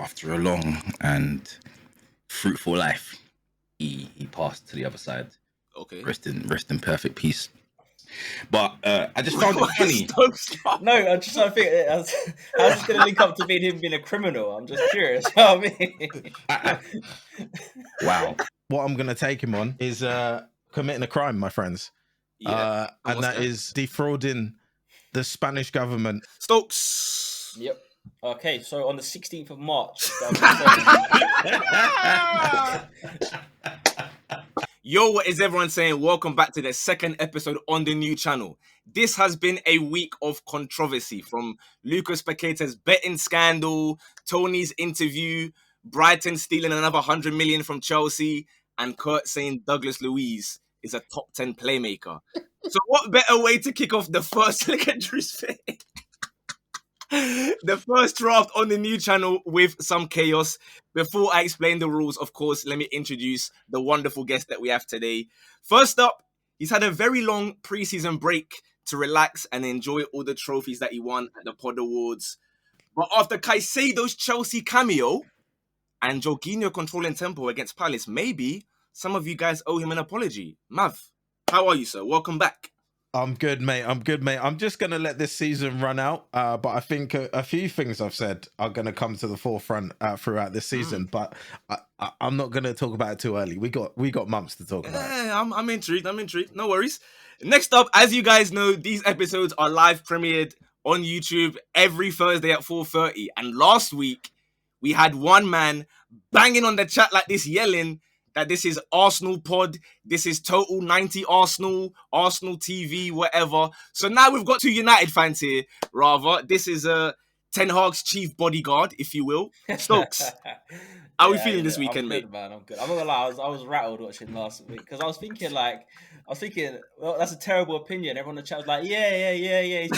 after a long and fruitful life, he passed to the other side. Okay. Rest in perfect peace. But I just found it funny. No, I'm just trying to think. How's this going to link up to him being a criminal? I'm just curious. You know what I mean? Wow. What I'm going to take him on is committing a crime, my friends. Yeah. And that is defrauding the Spanish government. Stokes. Yep. Okay, so on the 16th of March. Yo, what is everyone saying? Welcome back to the second episode on the new channel. This has been a week of controversy, from Lucas Paqueta's betting scandal, Tony's interview, Brighton stealing another 100 million from Chelsea, and Kurt saying Douglas Luiz is a top 10 playmaker. So what better way to kick off the first the first draft on the new channel with some chaos. Before I explain the rules, of course, let me introduce the wonderful guest that we have today. First up, he's had a very long preseason break to relax and enjoy all the trophies that he won at the Pod Awards. But after Caicedo's Chelsea cameo and Jorginho controlling tempo against Palace, maybe some of you guys owe him an apology. Mav, how are you, sir? Welcome back. I'm good, mate. I'm just going to let this season run out. But I think a few things I've said are going to come to the forefront throughout this season. But I'm not going to talk about it too early. We got months to talk about it. Yeah, I'm intrigued. No worries. Next up, as you guys know, these episodes are live premiered on YouTube every Thursday at 4:30. And last week, we had one man banging on the chat like this, yelling that this is Arsenal pod, this is Total 90 Arsenal TV, whatever. So now we've got two United fans here, rather. This is Ten Hag's chief bodyguard, if you will. Stokes, how are we feeling this weekend, I'm good, mate? Man, I'm good. I'm not gonna lie, I was rattled watching last week because I was thinking, well, that's a terrible opinion. Everyone in the chat was like, yeah, he's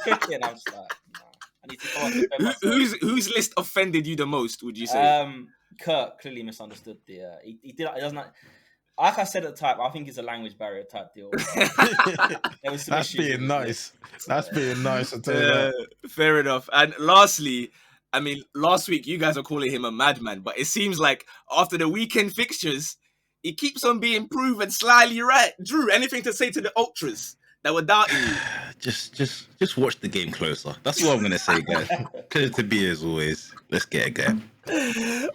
cooking. I'm just like, nah, I need to go on to defend myself. Whose list offended you the most, would you say? Kurt clearly misunderstood the. He doesn't. Like I said at the time, I think it's a language barrier type deal. There was some That's issues being nice. That's being nice. I'll tell you that. Fair enough. And lastly, I mean, last week you guys are calling him a madman, but it seems like after the weekend fixtures, he keeps on being proven slyly right. Drew, anything to say to the ultras that were doubting you? Just watch the game closer. That's what I'm gonna say, guys. Pleasure to be here as always. Let's get it going.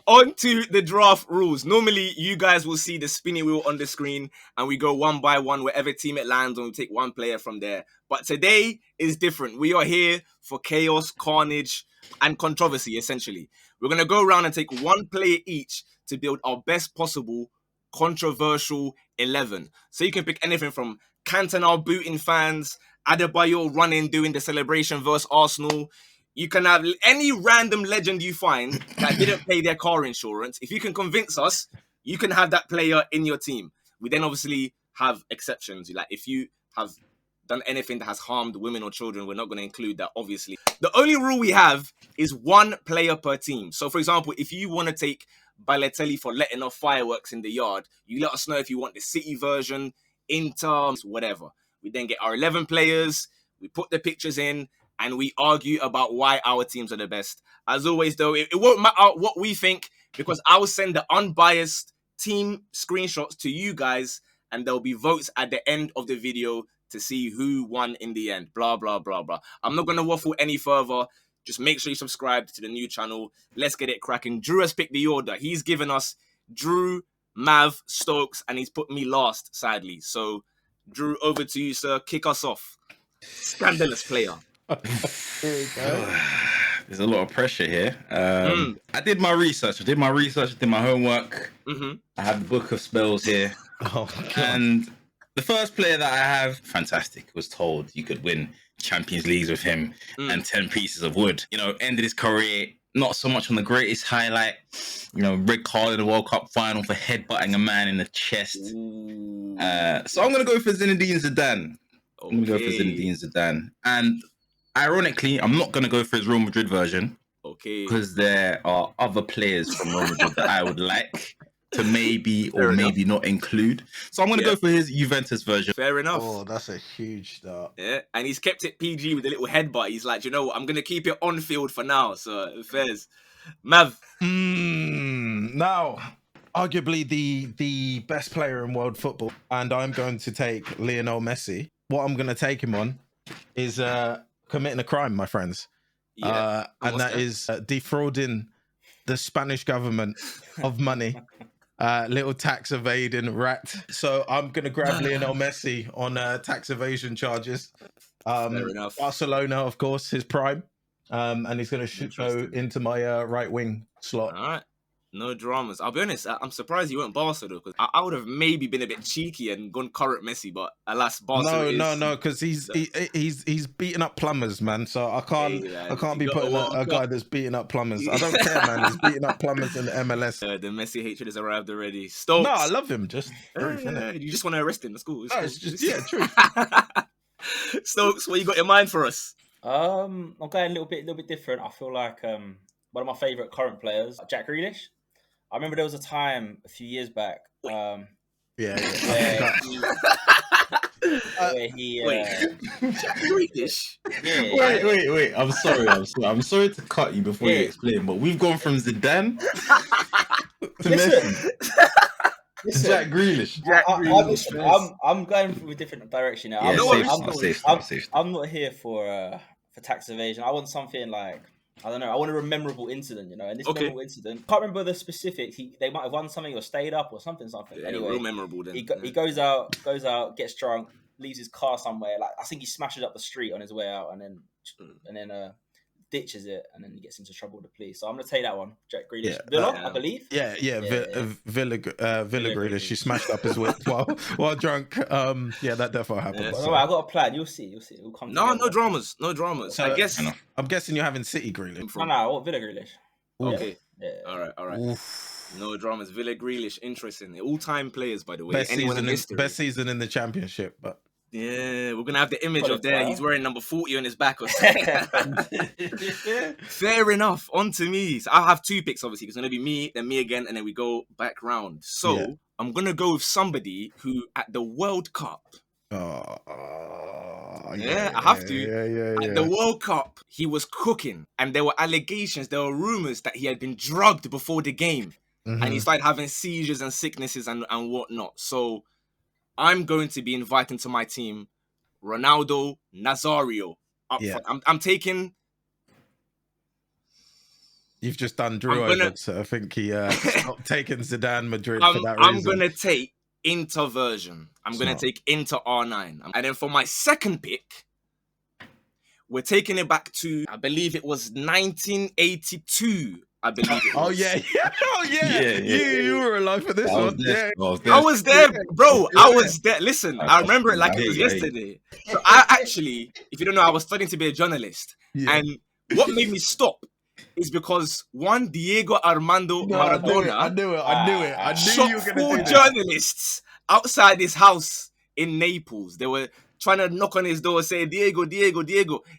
On to the draft rules. Normally, you guys will see the spinning wheel on the screen and we go one by one wherever team it lands on. We take one player from there. But today is different. We are here for chaos, carnage, and controversy, essentially. We're going to go around and take one player each to build our best possible controversial 11. So you can pick anything from Cantona booting fans, Adebayo running, doing the celebration versus Arsenal. You can have any random legend you find that didn't pay their car insurance. If you can convince us, you can have that player in your team. We then obviously have exceptions. Like if you have done anything that has harmed women or children, we're not going to include that, obviously. The only rule we have is one player per team. So, for example, if you want to take Balotelli for letting off fireworks in the yard, you let us know if you want the City version, Inter, whatever. We then get our 11 players, we put the pictures in, and we argue about why our teams are the best. As always, though, it won't matter what we think, because I will send the unbiased team screenshots to you guys, and there'll be votes at the end of the video to see who won in the end. Blah, blah, blah, blah. I'm not going to waffle any further. Just make sure you subscribe to the new channel. Let's get it cracking. Drew has picked the order. He's given us Drew, Mav, Stokes, and he's put me last, sadly. So, Drew, over to you, sir. Kick us off. Scandalous player. Here we go. There's a lot of pressure here. I did my research. I did my homework. Mm-hmm. I have the book of spells here. Oh, God. And the first player that I have, fantastic, was told you could win Champions Leagues with him and 10 pieces of wood. You know, ended his career not so much on the greatest highlight. You know, red card in the World Cup final for headbutting a man in the chest. So I'm going to go for Zinedine Zidane. I'm going to go for Zinedine Zidane. And ironically, I'm not going to go for his Real Madrid version. Okay. Because there are other players from Real Madrid that I would like to maybe or maybe not include. So I'm going to go for his Juventus version. Fair enough. Oh, that's a huge start. Yeah, and he's kept it PG with a little headbutt. He's like, you know what, I'm going to keep it on field for now. So, fairs. Mav. Now, arguably the best player in world football, and I'm going to take Lionel Messi. What I'm going to take him on is committing a crime, my friends. Yeah. And that is defrauding the Spanish government of money. Little tax evading rat. So I'm going to grab Lionel Messi on tax evasion charges. Fair enough. Barcelona, of course, his prime. And he's going to go into my right wing slot. All right. No dramas. I'll be honest, I'm surprised you went Barca though, because I would have maybe been a bit cheeky and gone current Messi, but alas, Barca No, because he's beating up plumbers, man. So I can't be putting a guy that's beating up plumbers. I don't care, man. He's beating up plumbers in the MLS. The Messi hatred has arrived already. Stokes. No, I love him. Just you just want to arrest him. That's cool. It's just true. Stokes, what you got in mind for us? I'm going a little bit different. I feel like one of my favourite current players, Jack Grealish. I remember there was a time a few years back. Wait. Jack Grealish. Yeah. Wait. I'm sorry to cut you before you explain, but we've gone from Zidane to Messi. Listen, Jack Grealish. I'm going from a different direction now. I'm not here for tax evasion. I want something like, I don't know. I want a memorable incident, you know. And this memorable incident, can't remember the specifics. They might have won something or stayed up or something. Yeah, anyway, real memorable. Then he goes out, gets drunk, leaves his car somewhere. Like I think he smashes up the street on his way out, and then ditches it, and then he gets into trouble with the police. So I'm gonna take that one, Jack Grealish. Villa, I believe. Villa Grealish. She smashed up his whip while drunk. That definitely happened. Yeah. Right, I got a plan. You'll see. It'll come. No dramas. So I guess I'm guessing you're having City Grealish. No, what Villa Grealish? Okay. Yeah. All right. Oof. No dramas. Villa Grealish, interesting. All-time players, by the way. Best season in the Championship, but. Yeah, we're gonna have the image of there. He's wearing number 40 on his back or something. Fair enough. On to me. So I have two picks, obviously. It's gonna be me, then me again, and then we go back round. So I'm gonna go with somebody who at the World Cup. I have to. At the World Cup, he was cooking, and there were allegations, there were rumors that he had been drugged before the game, and he started having seizures and sicknesses and whatnot. So I'm going to be inviting to my team Ronaldo Nazario up front. I'm taking. You've just done Drew over, so I think he stopped taking Zidane Madrid for that reason. I'm going to take Inter version. I'm going to take Inter R9. And then for my second pick, we're taking it back to, I believe it was 1982. I believe it was. You were alive for this one. I was there, bro. I was there. Listen, I remember it like it was yesterday. So I actually, if you don't know, I was studying to be a journalist. And what made me stop is because one Diego Armando Maradona I knew it. I knew shot you were going to do 4 this. journalists outside his house in Naples. They were trying to knock on his door, saying, Diego.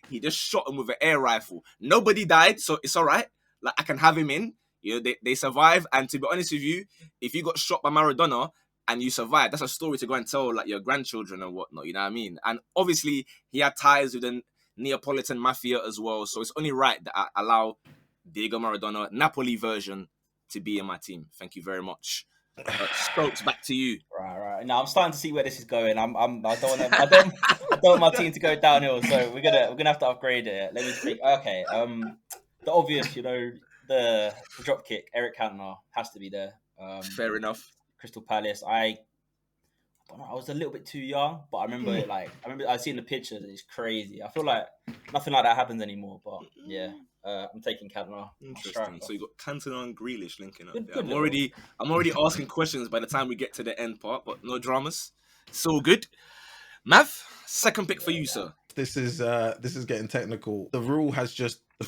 He just shot him with an air rifle. Nobody died, so it's all right. Like, I can have him in. You know, they survive. And to be honest with you, if you got shot by Maradona and you survive, that's a story to go and tell like your grandchildren and whatnot. You know what I mean? And obviously, he had ties with the Neapolitan mafia as well. So it's only right that I allow Diego Maradona, Napoli version, to be in my team. Thank you very much. Stokes, back to you. Right. Now I'm starting to see where this is going. I don't want my team to go downhill. So we're gonna have to upgrade it. Let me speak. Okay. The obvious, you know, the drop kick. Eric Cantona has to be there. Fair enough. Crystal Palace. I don't know. I was a little bit too young, but I remember it. Like I seen the pictures. It's crazy. I feel like nothing like that happens anymore. But yeah. I'm taking Cantona. Interesting. So you got Cantona and Grealish linking up. I'm already asking questions by the time we get to the end part, but no dramas. So good. Mav, second pick for you, sir. This is getting technical. The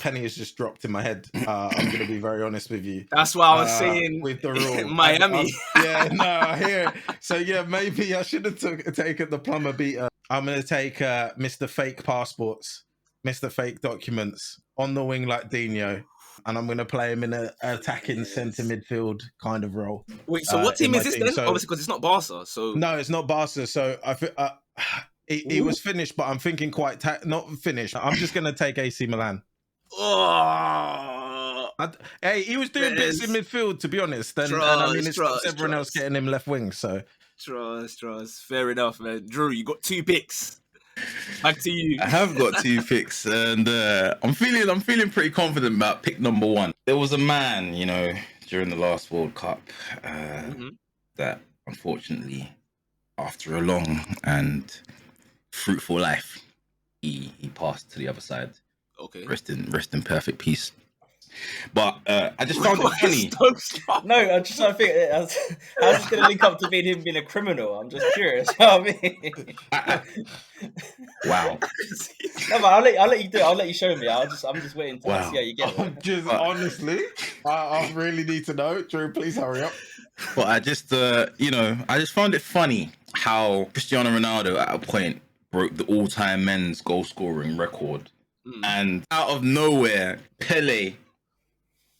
penny has just dropped in my head. I'm going to be very honest with you. That's what I was saying with the rule. Miami. I hear it. So maybe I should have taken the plumber beater. I'm going to take Mr. Fake Passports, Mr. Fake Documents on the wing like Dino, and I'm going to play him in an attacking centre midfield kind of role. Wait, so what team is this then? Obviously, because it's not Barca. So no, it's not Barca. So I think he was finished, but I'm thinking not finished. I'm just going to take AC Milan. Oh, Hey, he was doing bits in midfield, to be honest. And I mean, it's everyone else getting him left wing. So trust. Fair enough, man. Drew, you got 2 picks. Back to you. I have got 2 picks, and I'm feeling pretty confident about pick number 1. There was a man, during the last World Cup, that unfortunately, after a long and fruitful life, he passed to the other side. Okay. Rest in perfect peace. But I just found it funny. No, I'm just trying to think. How's this going to link up to him being a criminal? I'm just curious. You know what I mean? Wow. No, but I'll let you do it. I'll let you show me. I'm just waiting to see how you get it. Honestly, I really need to know. Drew, please hurry up. But I just, I just found it funny how Cristiano Ronaldo at a point broke the all-time men's goal scoring record. And out of nowhere, Pele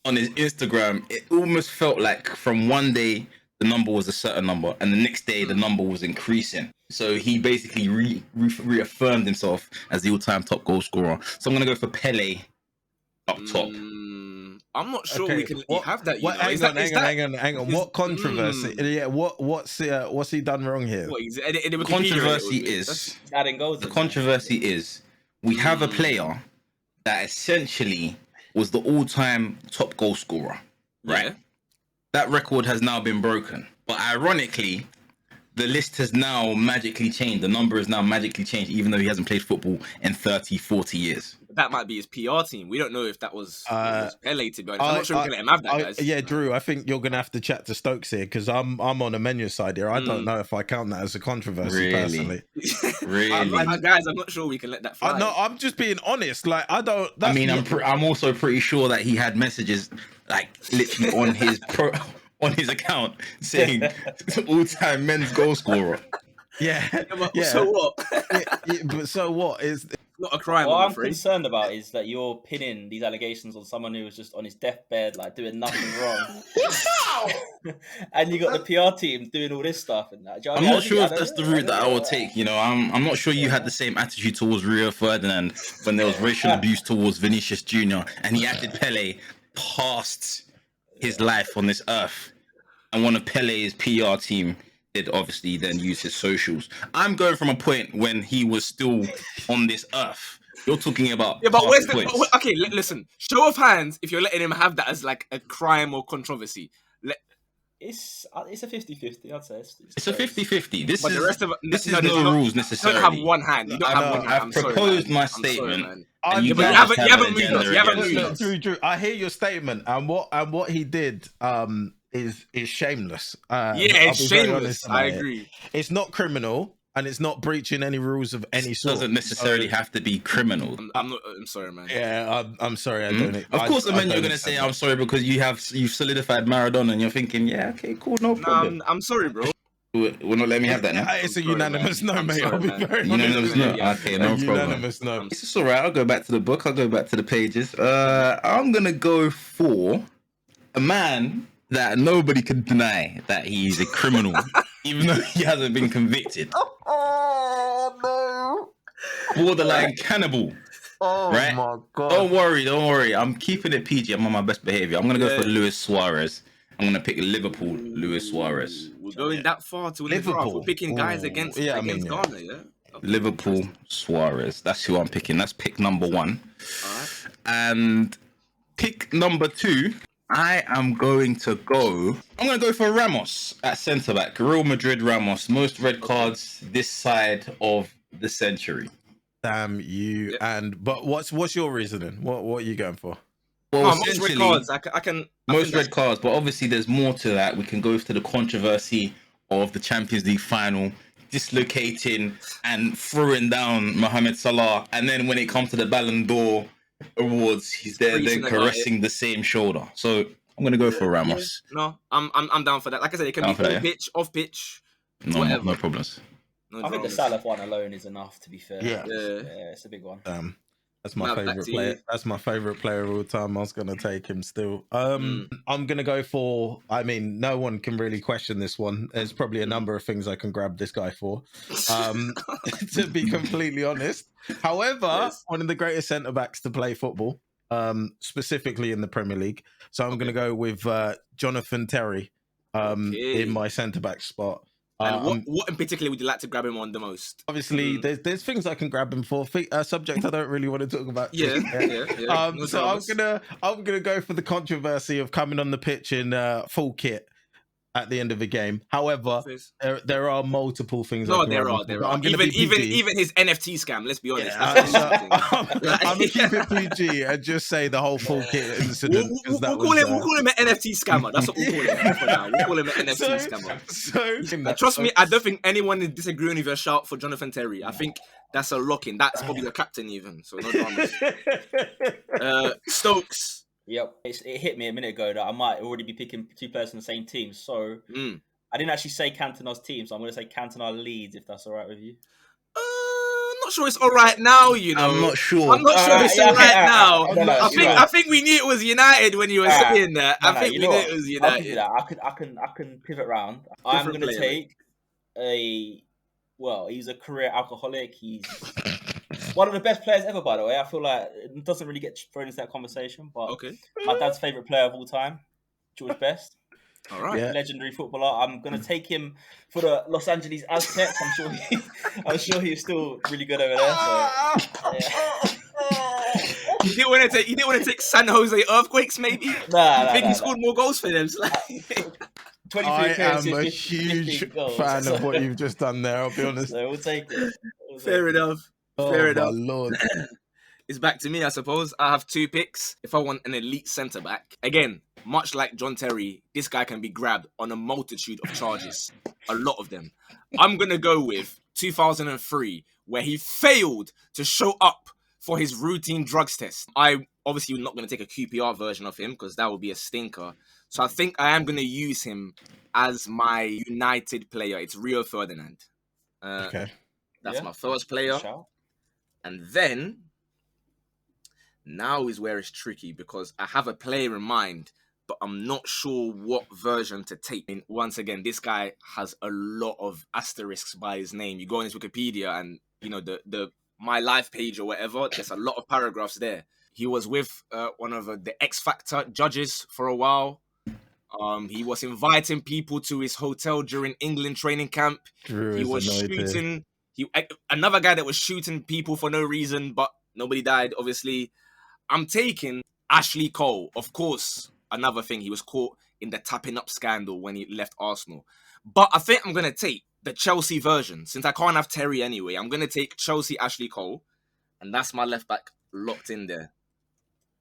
on his Instagram, it almost felt like from one day the number was a certain number, and the next day the number was increasing. So he basically reaffirmed himself as the all-time top goal scorer. So I'm gonna go for Pele up top. I'm not sure we can have that. Hang on. What controversy? Yeah. What's he done wrong here? The controversy is adding goals. The controversy is we have a player that essentially was the all-time top goal scorer, right? Yeah. That record has now been broken. But ironically, the list has now magically changed. The number has now magically changed, even though he hasn't played football in 30, 40 years. That might be his PR team. We don't know if that was Pele, to be honest. I'm not sure we can let him have that, guys. Yeah, Drew, I think you're going to have to chat to Stokes here, because I'm on the menu side here. I don't know if I count that as a controversy, personally. Really? Guys, I'm not sure we can let that fly. No, I'm just being honest. Like, I don't... I'm also pretty sure that he had messages, like, literally on his on his account saying all-time men's goal scorer. Yeah. So what? But so what? It's not a crime. What I'm concerned about is that you're pinning these allegations on someone who was just on his deathbed, like doing nothing wrong. And you got the PR team doing all this stuff and that. I'm not sure if that's the route that I will take. I'm not sure you had the same attitude towards Rio Ferdinand when there was racial abuse towards Vinicius Jr. and he acted Pele past his life on this earth. And one of Pele's PR team did obviously then use his socials. I'm going from a point when he was still on this earth. You're talking about but where's the okay? Listen, show of hands if you're letting him have that as like a crime or controversy. It's a 50-50. I'd say it's a 50-50. This is no rules necessarily. You don't have one hand. You don't have one hand. I've proposed my statement. You haven't moved. Drew, I hear your statement, and what he did is shameless. It's shameless. I agree. It's not criminal, and it's not breaching any rules of any sort. Doesn't necessarily have to be criminal. I'm sorry, man. Yeah, I'm sorry. I don't. Of course, you're going to say I'm sorry because you've solidified Maradona, and you're thinking, yeah, okay, cool, no problem. I'm sorry, bro. We're not letting me have that now. It's a unanimous no, mate. I'll be very unanimous no. Okay, no problem. Unanimous no. It's all right. I'll go back to the book. I'll go back to the pages. I'm gonna go for a man that nobody can deny that he's a criminal, even though he hasn't been convicted. Oh no! Borderline cannibal. Oh right? My god! Don't worry. I'm keeping it PG. I'm on my best behavior. I'm gonna go for Luis Suarez. I'm gonna pick Liverpool, Luis Suarez. We're going that far to Liverpool. We're picking guys against Ghana, yeah? Okay. Liverpool, Suarez. That's who I'm picking. That's pick number 1. All right. And pick number 2, I am going to go for Ramos at centre back. Real Madrid Ramos. Most red cards this side of the century. Damn you! Yeah. But what's your reasoning? What are you going for? Well, most red cards. I can most red cards, but obviously there's more to that. We can go to the controversy of the Champions League final, dislocating and throwing down Mohamed Salah, and then when it comes to the Ballon d'Or awards, he's there then caressing the same shoulder. So I'm gonna go for Ramos. Yeah. No, I'm down for that. Like I said, it can be pitch, off pitch. No problems. I think the Salah one alone is enough. To be fair, yeah, it's a big one. That's my favorite player. That's my favorite player of all time. I was going to take him still. I'm going to go for, no one can really question this one. There's probably a number of things I can grab this guy for, to be completely honest. However, one of the greatest centre-backs to play football, specifically in the Premier League. So I'm going to go with Jonathan Terry in my centre-back spot. And what in particular would you like to grab him on the most? Obviously, there's things I can grab him for. A subject I don't really want to talk about. Yeah. No so dramas. I'm gonna go for the controversy of coming on the pitch in full kit at the end of the game. However, there are multiple things. No, there are. I'm even his NFT scam. Let's be honest. Yeah, I'm gonna keep it PG and just say the whole full kit incident. We'll call him an NFT scammer. That's what we'll call him for now. We'll call him an NFT scammer. Trust me, I don't think anyone is disagreeing with your shout for Jonathan Terry. I think that's a lock-in. That's probably the captain even. So no dramas. Stokes. Yep, it hit me a minute ago that I might already be picking two players from the same team. So I didn't actually say Cantona's team, so I'm going to say Cantona Leeds, if that's all right with you. I'm not sure it's all right now, you know. I'm not sure. It's all right now. I think we knew it was United when you were saying that. I think we knew it was United. I'll give you that. I can pivot round. I'm going to take he's a career alcoholic. He's one of the best players ever, by the way. I feel like it doesn't really get thrown into that conversation, but my dad's favourite player of all time, George Best. All right, legendary footballer. I'm gonna take him for the Los Angeles Aztecs. I'm sure he's still really good over there. So, You didn't want to take San Jose Earthquakes, maybe? Nah, he scored more goals for them. So 23 I appearances, am a huge fan of what you've just done there. I'll be honest. So we'll take it. Fair enough. Fair enough. Lord. It's back to me, I suppose. I have two picks. If I want an elite centre back, again, much like John Terry, this guy can be grabbed on a multitude of charges, a lot of them. I'm gonna go with 2003, where he failed to show up for his routine drugs test. I obviously not gonna take a QPR version of him because that would be a stinker. So I think I am gonna use him as my United player. It's Rio Ferdinand. That's my first player. And then, now is where it's tricky because I have a player in mind, but I'm not sure what version to take. And once again, this guy has a lot of asterisks by his name. You go on his Wikipedia and, you know, the My Life page or whatever, there's a lot of paragraphs there. He was with one of the X Factor judges for a while. He was inviting people to his hotel during England training camp. He was shooting... another guy that was shooting people for no reason, but nobody died, obviously. I'm taking Ashley Cole. Of course, another thing, he was caught in the tapping up scandal when he left Arsenal. But I think I'm going to take the Chelsea version. Since I can't have Terry anyway, I'm going to take Chelsea Ashley Cole. And that's my left back locked in there.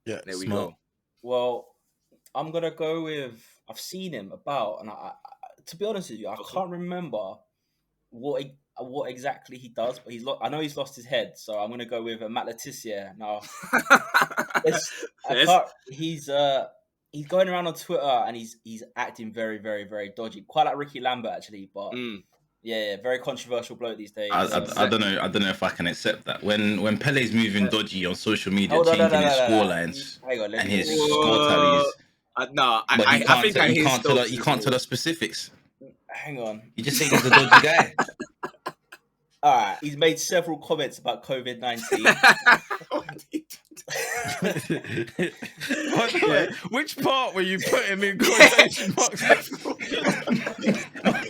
Yeah, there we go. Well, I'm going to go with... I've seen him about, and I to be honest with you, I can't remember what exactly he does, but I know he's lost his head, so I'm going to go with Matt Letizia. Now, he's going around on Twitter and he's acting very, very, very dodgy, quite like Ricky Lambert actually, but yeah, very controversial bloke these days. I don't know if I can accept that. When Pele's moving dodgy on social media, changing his score lines and his score tallies. I think you can't tell us specifics. Hang on. You just say he's a dodgy guy. All right, he's made several comments about COVID-19. By the way, which part were you putting in quotation marks? I'm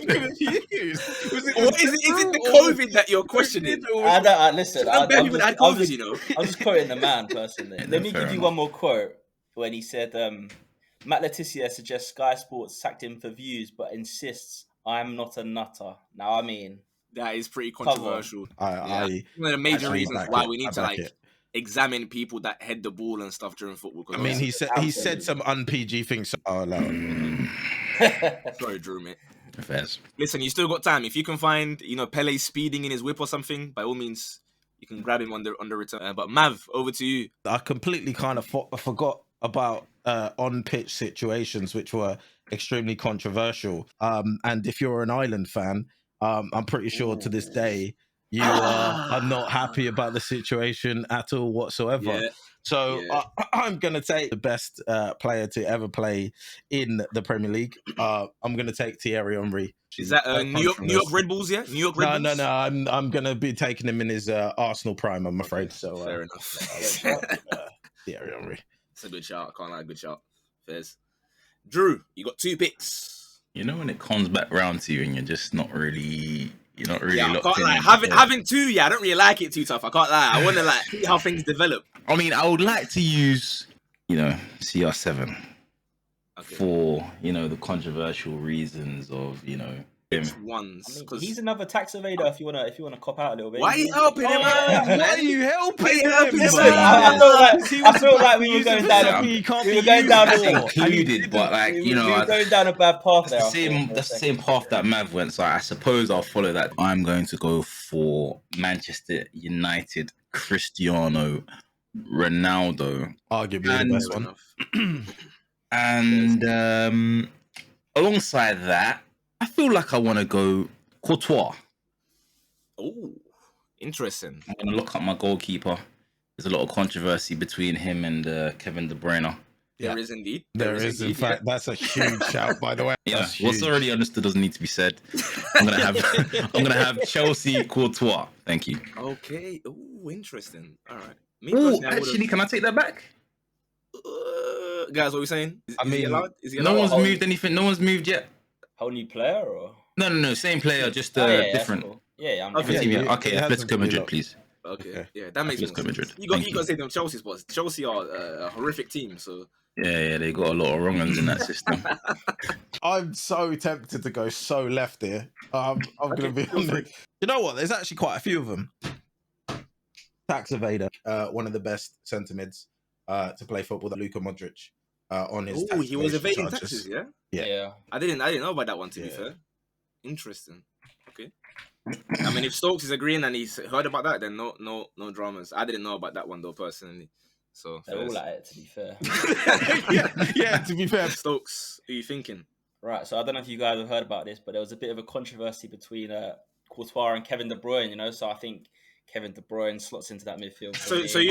confused. Is it the COVID that you're questioning? Listen, I'm just quoting the man personally. Let me give you one more quote when he said, Matt Letizia suggests Sky Sports sacked him for views, but insists I'm not a nutter. Now, I mean... That is pretty controversial. One of the major reasons why we need to examine people that head the ball and stuff during football. I mean, he said some un-PG things. Sorry, Drew, mate. Affairs. Listen, you still got time. If you can find, Pele speeding in his whip or something, by all means, you can grab him on the return. But Mav, over to you. I completely kind of forgot about on-pitch situations, which were extremely controversial. And if you're an Ireland fan, I'm pretty sure to this day you are not happy about the situation at all whatsoever. Yeah. So I'm going to take the best player to ever play in the Premier League. I'm going to take Thierry Henry. Is that New York Red Bulls? Yeah, New York Red Bulls. No. I'm going to be taking him in his Arsenal prime. I'm afraid. So fair enough. Thierry Henry. It's a good shout. I can't lie, good shout. Fairs. Drew, you got 2 picks. You know when it comes back round to you and you're just not really, you're not really Yeah, I locked can't in. lie. Having 2, yeah, I don't really like it too tough. I can't lie. I want to like see how things develop. I mean, I would like to use, CR7 Okay. for, the controversial reasons of, him. Which ones? I mean, 'Cause he's another tax evader if you wanna cop out a little bit. why are you helping him out? Why are you helping him? Listen, man? I feel like we were going down. You can't We be were going down used a for. Included, but like, we were going down a bad path there. that's the same path that Mav went, so I suppose I'll follow that. I'm going to go for Manchester United, Cristiano Ronaldo, Arguably the best one. and alongside that, I feel like I want to go Courtois. Oh, interesting. I'm going to look up my goalkeeper. There's a lot of controversy between him and Kevin De Bruyne. There is indeed. There is, in fact. That's a huge shout, by the way. Yeah, That's what's huge. already understood doesn't need to be said. I'm gonna have Chelsea Courtois. Thank you. Okay. Oh, interesting. All right. Me Oh, personally, I actually, can I take that back? guys, what are we saying? Is he mean, allowed? Is he No allowed? one's moved anything. No one's moved yet. Whole new player or? No. Same player, just Oh, yeah, that's different. cool. Yeah, I'm Okay. Different team, Yeah, yeah. Okay, it hasn't Atletico been Madrid, locked. please. Okay. Yeah, that makes Atletico sense. Madrid. You got Thank to say them Chelsea spots. Chelsea are a horrific team, so Yeah, they got a lot of wrong ones in that system. I'm so tempted to go so left here. I'm going to be feel free. honest. You know what? There's actually quite a few of them. Tax evader, one of the best centre mids to play football, that Luka Modric on his. Oh, he was tax evading charges. taxes, yeah? Yeah. I didn't know about that one, to be fair. Interesting. Okay. I mean, if Stokes is agreeing and he's heard about that, then no dramas. I didn't know about that one though personally. So They're all at it, to be fair. yeah, to be fair. Stokes, who are you thinking? Right, so I don't know if you guys have heard about this, but there was a bit of a controversy between Courtois and Kevin De Bruyne. So I think Kevin De Bruyne slots into that midfield.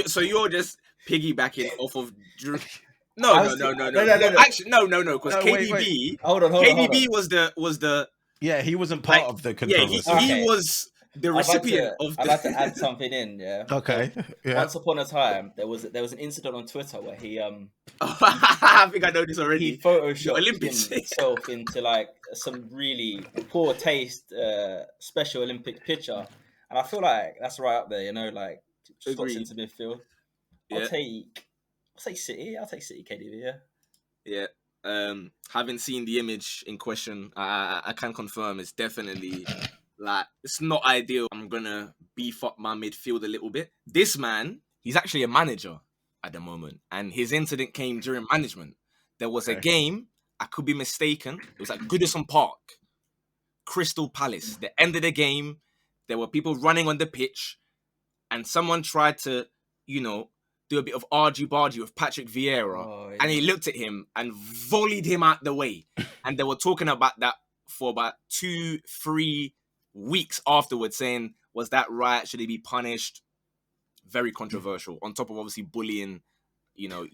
So you're just piggybacking off of Drew. No. No. Actually, no. Because No, KDB, wait. Hold on. KDB was the Yeah, he wasn't part Like, of the yeah. controversy. He Okay. was the recipient of. I'd like to add something in. Yeah. Okay. Yeah. Once upon a time, there was an incident on Twitter where he I think I know this he already. photoshopped Olympics. himself into like some really poor taste Special Olympic picture, and I feel like that's right up there. Like slots Agreed. into midfield. Yeah. I'll take City. I'll take City KDB. Yeah. Yeah. Having seen the image in question, I can confirm it's definitely like it's not ideal. I'm gonna beef up my midfield a little bit. This man, he's actually a manager at the moment, and his incident came during management. There was a Okay. game, I could be mistaken. It was at Goodison Park, Crystal Palace. The end of the game, there were people running on the pitch, and someone tried to, do a bit of argy-bargy with Patrick Vieira. Oh, yeah. And he looked at him and volleyed him out the way. And they were talking about that for about 2-3 weeks afterwards, saying, was that right? Should he be punished? Very controversial. On top of obviously bullying,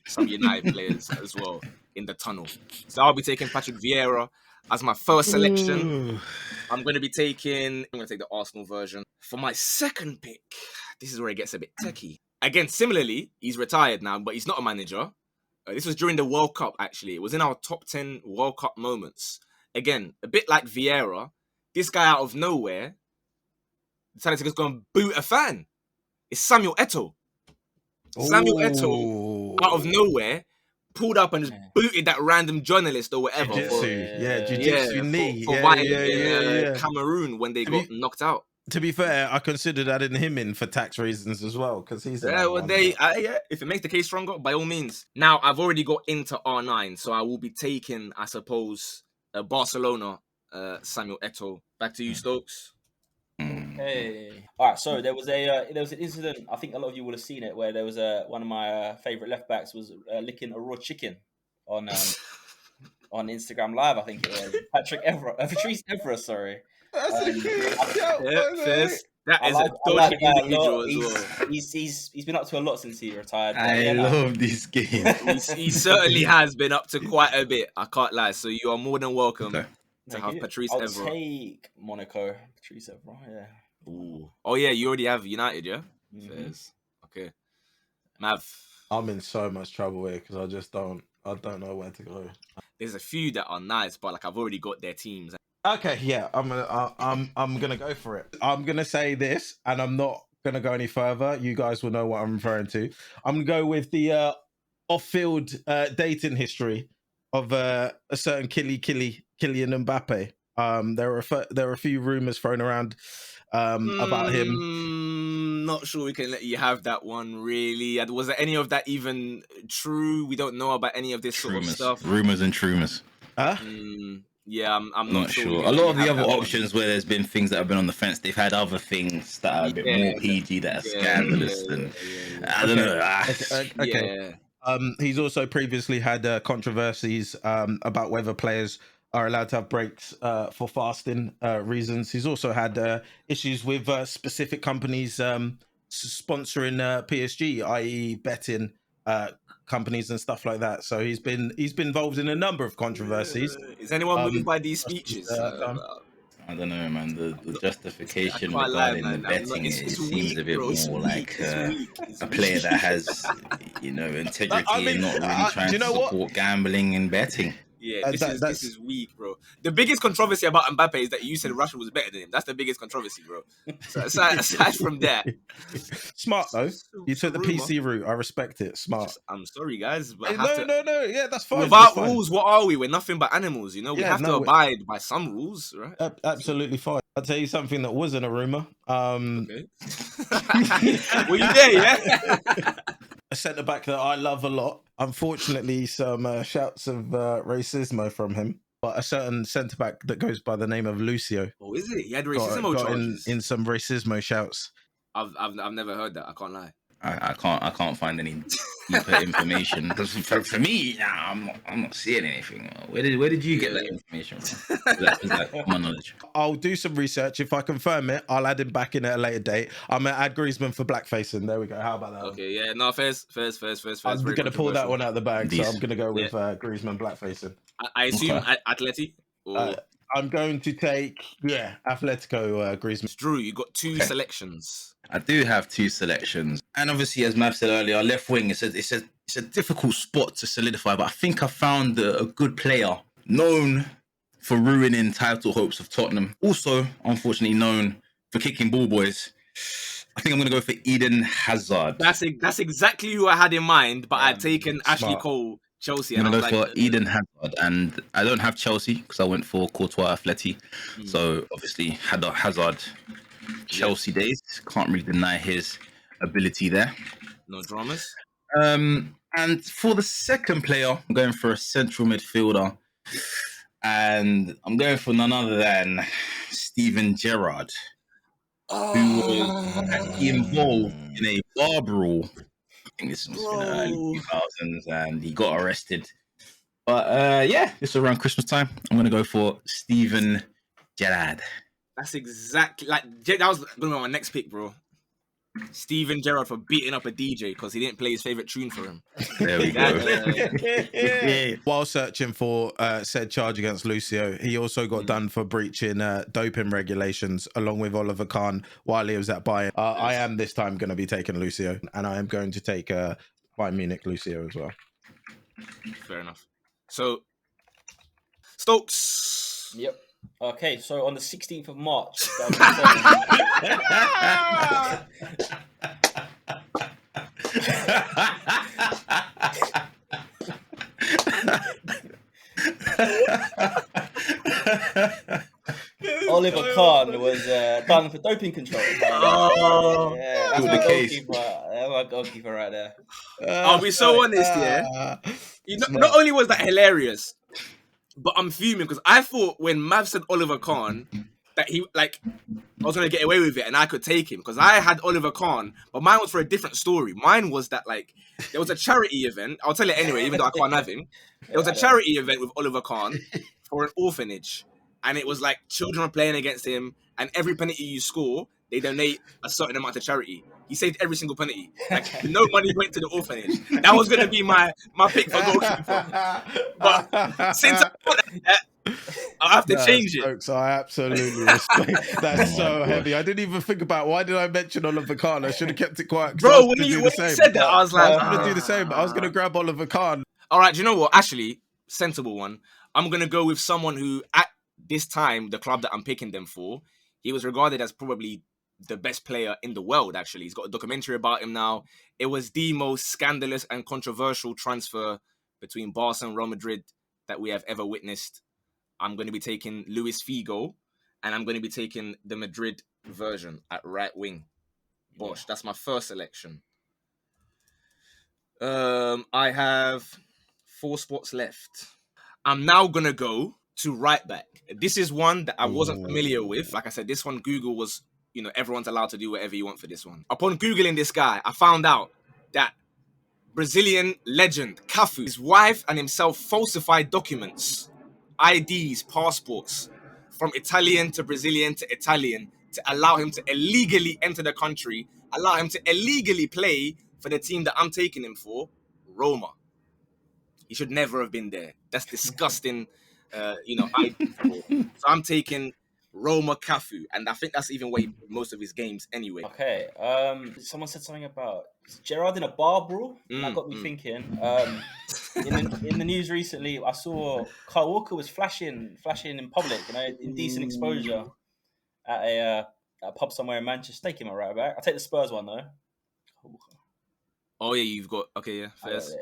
some United players as well in the tunnel. So I'll be taking Patrick Vieira as my first selection. I'm going to take the Arsenal version. For my second pick, this is where it gets a bit techie. Again, similarly, he's retired now, but he's not a manager. This was during the World Cup, actually. It was in our top 10 World Cup moments. Again, a bit like Vieira, this guy out of nowhere decided to just go and boot a fan. It's Samuel Eto'o. Samuel Eto'o, out of nowhere, pulled up and just booted that random journalist or whatever. Jiu-jitsu knee. For Cameroon when they got knocked out. To be fair, I considered adding him in for tax reasons as well, because he's if it makes the case stronger, by all means. Now I've already got into R9, so I will be taking, I suppose, Barcelona, Samuel Eto'o. Back to you, Stokes. Hey. All right. So there was an incident. I think a lot of you will have seen it, where there was one of my favorite left backs was licking a raw chicken on Instagram Live. I think it was Patrice Evra. Sorry. That's a good shout. That is a dodgy individual as well. He's been up to a lot since he retired. I love this game. He certainly has been up to quite a bit. I can't lie. So you are more than welcome to have Patrice Evra. I'll take Monaco. Patrice Evra, yeah. Ooh. Oh yeah, you already have United, yeah? Mm-hmm. Fairs. Okay. Mav. I'm in so much trouble here because I don't know where to go. There's a few that are nice, but like I've already got their teams. Okay, yeah, I'm gonna go for it. I'm gonna say this, and I'm not gonna go any further. You guys will know what I'm referring to. I'm gonna go with the off-field dating history of a certain Kylian Mbappe. There are a few rumors thrown around about him. Not sure we can let you have that one. Really, was there any of that even true? We don't know about any of this sort of stuff. Rumors and trumors. Huh? Yeah, I'm not sure. A lot of the other options where there's been things that have been on the fence, they've had other things that are a bit more PG, that are scandalous, and I don't know. Okay. He's also previously had controversies about whether players are allowed to have breaks for fasting reasons. He's also had issues with specific companies sponsoring PSG, i.e., betting companies and stuff like that. So he's been involved in a number of controversies. Is anyone moved by these speeches? I don't know, man. The justification regarding the betting it seems a bit more like a player that has, integrity and not really trying to support gambling and betting. Yeah, this is weak, bro. The biggest controversy about Mbappe is that you said Russia was better than him. That's the biggest controversy, bro. So aside from that, smart though. You took the PC route. I respect it. Smart. I'm sorry, guys, but no. Yeah, that's fine. Without rules, what are we? We're nothing but animals. We have to abide by some rules, right? Absolutely fine. I'll tell you something that wasn't a rumor. Okay. Were you there? Yeah. A centre back that I love a lot. Unfortunately, some shouts of racismo from him. But a certain centre back that goes by the name of Lucio. Oh, is it? He had racismo charges in some racismo shouts. I've never heard that. I can't lie. I can't find any deeper information because for me, I'm not seeing anything. Where did you get that information from? Is that my knowledge? I'll do some research. If I confirm it, I'll add him back in at a later date. I'm gonna add Griezmann for blackfacing. There we go. How about that? Okay, yeah, no, first. I'm gonna pull that one out of the bag, so I'm gonna go with Griezmann blackfacing. I assume Atleti. Or... I'm going to take Atletico Griezmann. Drew, you got two selections. I do have two selections, and obviously, as Mav said earlier, left wing. It's a difficult spot to solidify, but I think I found a good player known for ruining title hopes of Tottenham. Also, unfortunately, known for kicking ball boys. I think I'm going to go for Eden Hazard. That's exactly who I had in mind, but I'd taken Ashley Cole, Chelsea. I'm going to go for Eden Hazard, and I don't have Chelsea because I went for Courtois Atleti. So obviously, Hazard. Chelsea days, can't really deny his ability there. No dramas. And for the second player, I'm going for a central midfielder, and I'm going for none other than Steven Gerrard, who was actually involved in a bar brawl. I think this was in the early 2000s, and he got arrested. But this was around Christmas time. I'm going to go for Steven Gerrard. That's exactly that was gonna be my next pick, bro. Steven Gerrard for beating up a DJ because he didn't play his favorite tune for him. There we go. While searching for said charge against Lucio, he also got done for breaching doping regulations along with Oliver Kahn while he was at Bayern. I am this time going to be taking Lucio, and I am going to take Bayern Munich Lucio as well. Fair enough. So, Stokes. Yep. Okay, so on the 16th of March, Oliver Kahn was done for doping control. That's my goalkeeper. That's my goalkeeper right there. I'll be so honest, not only was that hilarious, but I'm fuming because I thought when Mav said Oliver Kahn that he I was gonna get away with it and I could take him because I had Oliver Kahn, but mine was for a different story. Mine was that there was a charity event. I'll tell it anyway, even though I can't have him. There was a charity event with Oliver Kahn for an orphanage, and it was children were playing against him, and every penalty you score, they donate a certain amount to charity. He saved every single penalty. No money went to the orphanage. That was going to be my pick for goalkeeper. But since I I have to change it. Stokes, I absolutely respect. That's Oh my so gosh. heavy. I didn't even think about why did I mention Oliver Kahn. I should have kept it quiet. 'Cause I Bro, was when gonna do you the same. said that, I was like, I was gonna do the same. I was gonna grab Oliver Kahn. All right, do you know what? Actually, sensible one. I'm gonna go with someone who, at this time, the club that I'm picking them for, he was regarded as probably the best player in the world. Actually, he's got a documentary about him now. It was the most scandalous and controversial transfer between Barca and Real Madrid that we have ever witnessed. I'm going to be taking Luis Figo, and I'm going to be taking the Madrid version at right wing. Bosh, that's my first selection. I have 4 spots left. I'm now going to go to right back. This is one that I wasn't familiar with. Like I said, this one, Google was, everyone's allowed to do whatever you want for this one. Upon Googling this guy, I found out that Brazilian legend Cafu, his wife and himself falsified documents, IDs, passports, from Italian to Brazilian to Italian to allow him to illegally enter the country, allow him to illegally play for the team that I'm taking him for, Roma. He should never have been there. That's disgusting, ID fraud. So I'm taking Roma Cafu, and I think that's even where he played most of his games anyway. Okay. Someone said something about Gerrard in a bar brawl. That got me thinking. In the news recently, I saw Kyle Walker was flashing in public, indecent exposure at a pub somewhere in Manchester. Take him right back. I'll take the Spurs one though. Oh yeah, you've got first.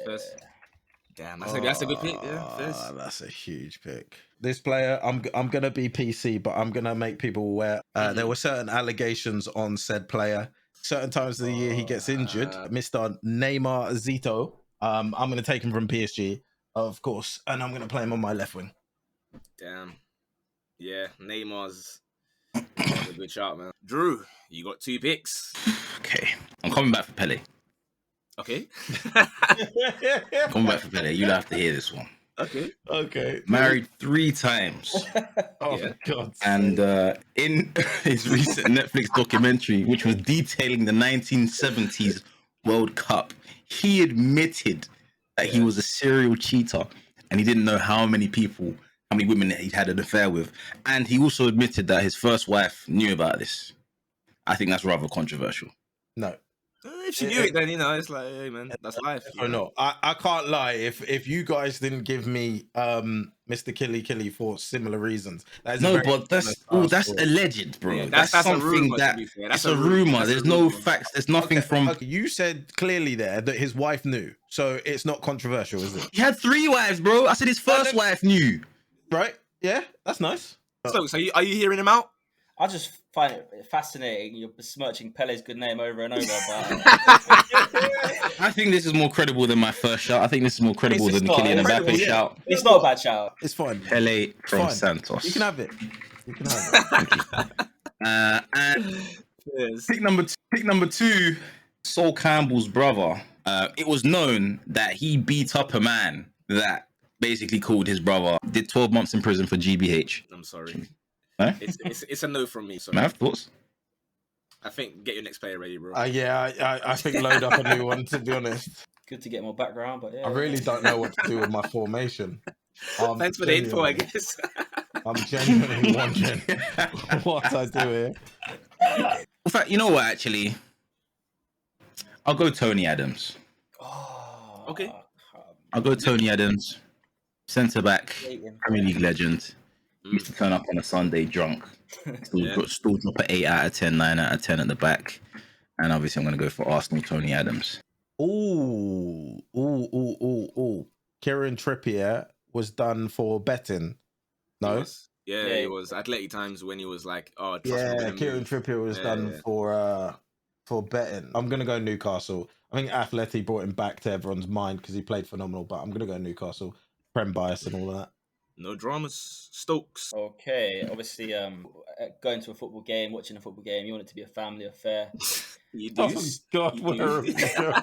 Damn, that's a good pick. Yeah, first. That's a huge pick. This player, I'm gonna be PC, but I'm gonna make people aware. There were certain allegations on said player. Certain times of the year he gets injured. Mr. Neymar Zito. I'm gonna take him from PSG, of course, and I'm gonna play him on my left wing. Damn. Yeah, Neymar's a good shot, man. Drew, you got 2 picks. Okay, I'm coming back for Pele. Okay. Coming back for Pele. You'll have to hear this one. Okay. Married 3 times. Oh Yeah. my God. And in his recent Netflix documentary, which was detailing the 1970s World Cup, he admitted that he was a serial cheater and he didn't know how many women that he'd had an affair with. And he also admitted that his first wife knew about this. I think that's rather controversial. No. If she knew it, then it's like, hey man, that's life. Or not. I can't lie. If you guys didn't give me Mr. Killy for similar reasons, No, but that's alleged, bro. Yeah, that's a something rumor, that to be fair. it's a rumor. There's no facts. There's nothing from. Okay. You said clearly there that his wife knew, so it's not controversial, is it? He had 3 wives, bro. I said his first wife knew. Right? Yeah, that's nice. So are you hearing him out? I just find it fascinating. You're besmirching Pele's good name over and over, but I think this is more credible than my first shout. I think this is more credible than the Kylian Mbappe shout. It's not a bad shout. It's fine. Pele from Santos. You can have it. Thank you. And pick number 2, Sol Campbell's brother. It was known that he beat up a man that basically called his brother, did 12 months in prison for GBH. I'm sorry. Huh? It's a no from me. Sorry. I have thoughts. I think get your next player ready, bro. I think load up a new one, to be honest. Good to get more background, but yeah. I really don't know what to do with my formation. Thanks for the info, I guess. I'm genuinely wondering what I do here. In fact, you know what, actually? I'll go Tony Adams. Oh, Okay. I'll go Tony Adams. Centre back, Premier League legend. Used to turn up on a Sunday drunk. Still drop an 8 out of 10, 9 out of 10 at the back. And obviously I'm going to go for Arsenal, Tony Adams. Ooh. Kieran Trippier was done for betting. No? Yeah, he was. Athletic Times when he was like, trust me, Kieran Trippier was done for betting. I'm going to go Newcastle. I think Athletic brought him back to everyone's mind because he played phenomenal, but I'm going to go Newcastle. Prem bias and all that. No dramas. Stokes. Okay, obviously, going to a football game, watching a football game, you want it to be a family affair. You do. Oh God, where are we going?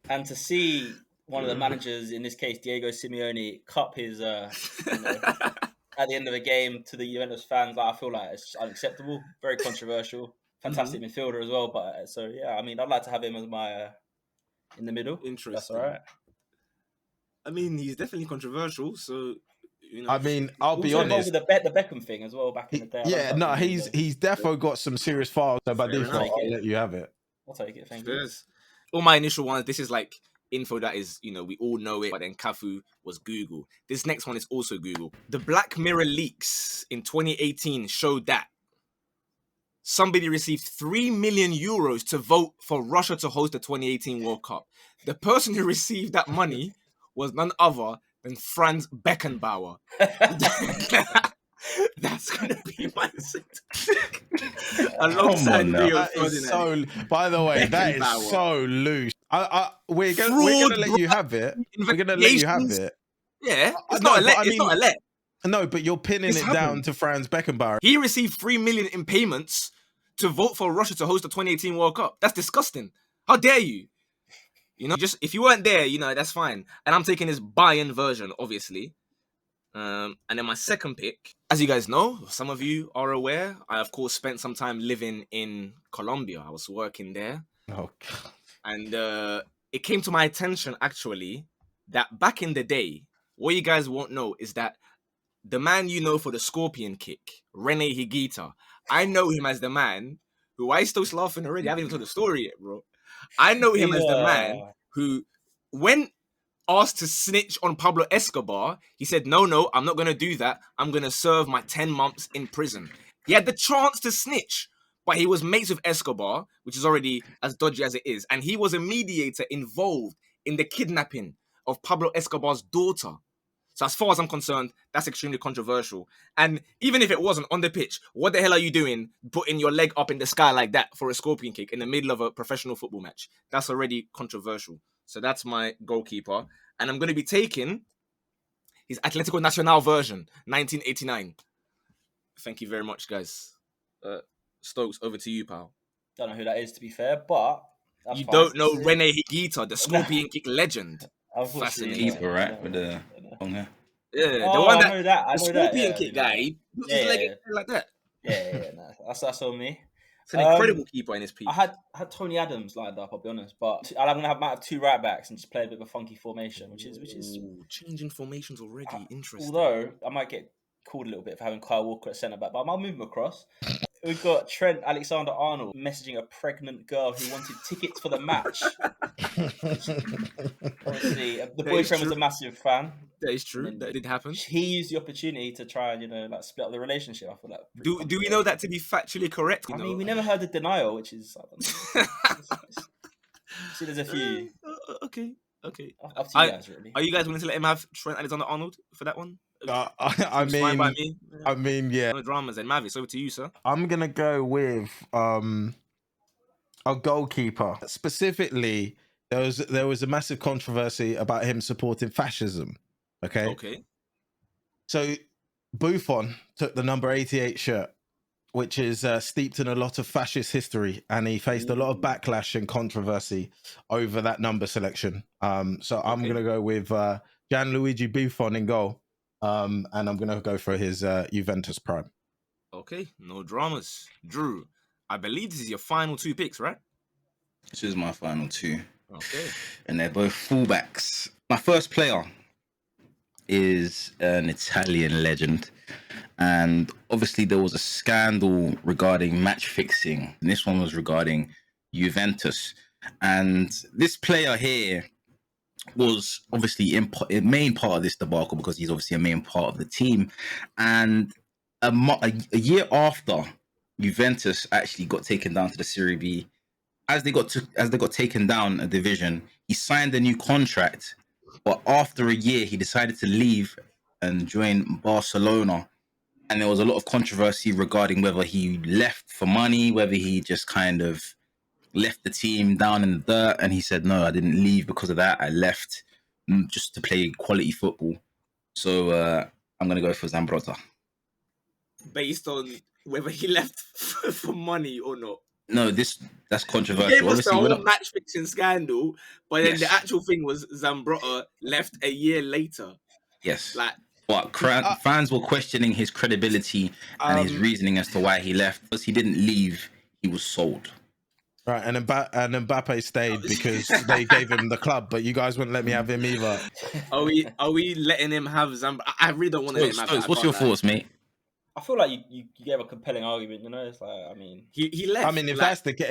And to see one of the managers, in this case Diego Simeone, cup his at the end of the game to the Juventus fans, I feel like it's unacceptable. Very controversial. Fantastic midfielder as well. But so yeah, I mean, I'd like to have him as my in the middle. Interesting. That's all right. I mean, he's definitely controversial. So I mean, I'll be Also involved honest. with the Beckham thing as well back in the day. Yeah, no, he's defo got some serious files. So by Fair default, enough. I'll let you have it. I'll take it. Thank you. Cheers. All my initial ones, this is like info that is, we all know it, but then Cafu was Google. This next one is also Google. The Black Mirror leaks in 2018 showed that somebody received 3 million euros to vote for Russia to host the 2018 World Cup. The person who received that money was none other than Franz Beckenbauer. That's gonna be my alongside Rio That is so. By the way, that is so loose. We're gonna let you have it. We're gonna let you have it. Yeah, it's not a let. It's not a let. No, but you're pinning it down to Franz Beckenbauer. He received 3 million in payments to vote for Russia to host the 2018 World Cup. That's disgusting. How dare you? Just if you weren't there, that's fine. And I'm taking his buy-in version, obviously. And then my second pick, as you guys know, some of you are aware, I of course spent some time living in Colombia. I was working there. Oh God. And it came to my attention actually that back in the day, what you guys won't know is that the man for the scorpion kick, Rene Higuita, I know him as the man who, why are you still laughing already? I haven't even told the story yet, bro. I know him as the man who, when asked to snitch on Pablo Escobar, he said, no, I'm not going to do that. I'm going to serve my 10 months in prison. He had the chance to snitch, but he was mates with Escobar, which is already as dodgy as it is. And he was a mediator involved in the kidnapping of Pablo Escobar's daughter. So as far as I'm concerned, that's extremely controversial. And even if it wasn't on the pitch, what the hell are you doing putting your leg up in the sky like that for a scorpion kick in the middle of a professional football match? That's already controversial. So that's my goalkeeper. And I'm going to be taking his Atlético Nacional version, 1989. Thank you very much, guys. Stokes, over to you, pal. Don't know who that is, to be fair, but you don't know Rene Higuita, the scorpion kick legend. Fascinating. Keeper, right? With the long hair. Yeah, the one that, I know that. the scorpion kick guy, he puts his leg in like that. Yeah. That's on me. It's an incredible keeper in his piece. I had Tony Adams lined up, I'll be honest, but I'm gonna have 2 right backs and just play a bit of a funky formation, which is changing formations already. Interesting. Although I might get called a little bit for having Kyle Walker at centre back, but I'll move him across. We've got Trent Alexander-Arnold messaging a pregnant girl who wanted tickets for the match. Obviously, the boyfriend was a massive fan. That is true. That did happen. He used the opportunity to try and split up the relationship. I feel like. Do we know that to be factually correct? I mean, we never heard the denial, which is. I don't know. See, there's a few. Okay. Up to you guys, really. Are you guys willing to let him have Trent Alexander-Arnold for that one? I mean, yeah. No dramas. And Mavis, over to you, sir. I'm gonna go with a goalkeeper. Specifically, there was a massive controversy about him supporting fascism. Okay. So Buffon took the number 88 shirt, which is steeped in a lot of fascist history, and he faced a lot of backlash and controversy over that number selection. So I'm gonna go with Gianluigi Buffon in goal. And I'm going to go for his Juventus prime. Okay, no dramas. Drew, I believe this is your final 2 picks, right? This is my final 2. Okay. And they're both fullbacks. My first player is an Italian legend. And obviously there was a scandal regarding match fixing. And this one was regarding Juventus. And this player here was obviously a main part of this debacle because he's obviously a main part of the team. And a year after Juventus actually got taken down to the Serie B, as they got taken down a division, he signed a new contract. But after a year, he decided to leave and join Barcelona. And there was a lot of controversy regarding whether he left for money, whether he just kind of left the team down in the dirt, and he said, no, I didn't leave because of that. I left just to play quality football. So I'm going to go for Zambrotta. Based on whether he left for money or not? No, that's controversial. He gave us the whole match fixing scandal, but then the actual thing was Zambrotta left a year later. Yes. But fans were questioning his credibility and his reasoning as to why he left. Because he didn't leave, he was sold. Right, and Mbappe stayed because they gave him the club, but you guys wouldn't let me have him either. Are we letting him have Zamba? I really don't want to let him have that. What's your thoughts, mate? I feel like you gave a compelling argument. You know, it's like I mean, he left. I mean, if that's the case,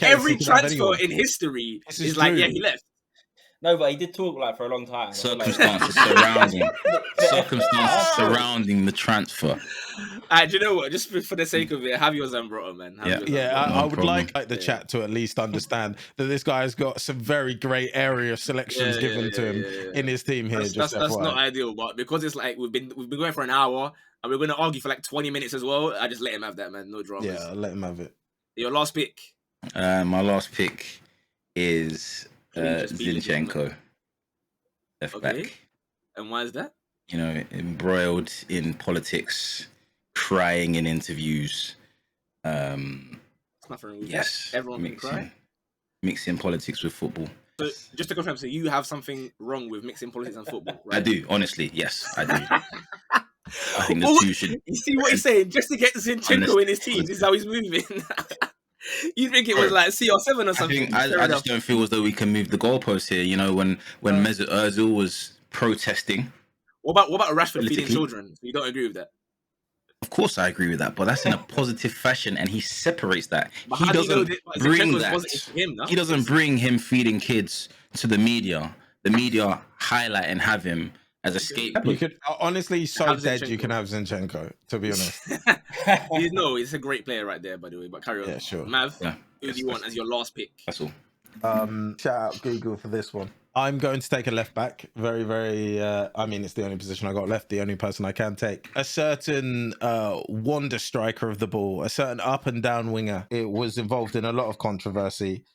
every transfer in history is like, yeah, he left. No, but he did talk like for a long time. Circumstances surrounding the transfer. Do you know what? Just for the sake of it, have your Zambrotta, man. I would like the chat to at least understand that this guy's got some very great area selections given to him in his team here. That's not ideal, but because it's like we've been going for an hour and we're going to argue for like 20 minutes as well, I just let him have that, man. No dramas. Yeah, I'll let him have it. Your last pick? My last pick is Zinchenko, left back. And why is that? You know, embroiled in politics, crying in interviews. Nothing wrong with that. Everyone can cry. Mixing politics with football. So just to confirm, so you have something wrong with mixing politics and football, right? I do, honestly. Yes, I do. I think the two should. You see what he's saying? Just to get Zinchenko in his team, this is how he's moving. You think it was like CR7 or something? I just don't feel as though we can move the goalposts here. You know, when Mesut Ozil was protesting. What about Rashford feeding children? You don't agree with that? Of course, I agree with that, but that's in a positive fashion, and he separates that. He doesn't bring that. He doesn't bring him feeding kids to the media. The media highlight and have him as a scapegoat. You could honestly, so dead you can have Zinchenko. To be honest, it's a great player right there, by the way. But carry on. Yeah, sure. Mav, who do you want as your last pick? That's all. Shout out Google for this one. I'm going to take a left back. Very, very. I mean, it's the only position I got left. The only person I can take. A certain wonder striker of the ball. A certain up and down winger. It was involved in a lot of controversy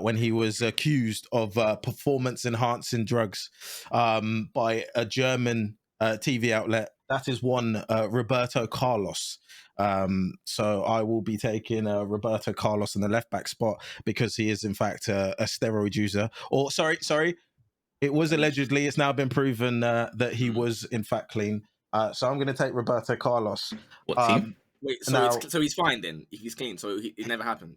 when he was accused of performance enhancing drugs by a German TV outlet. That is one Roberto Carlos. So I will be taking Roberto Carlos in the left back spot because he is in fact a steroid user. Or sorry, it was allegedly. It's now been proven that he was in fact clean. So I'm going to take Roberto Carlos. What team? Wait, so he's fine then if he's clean. So it never happened.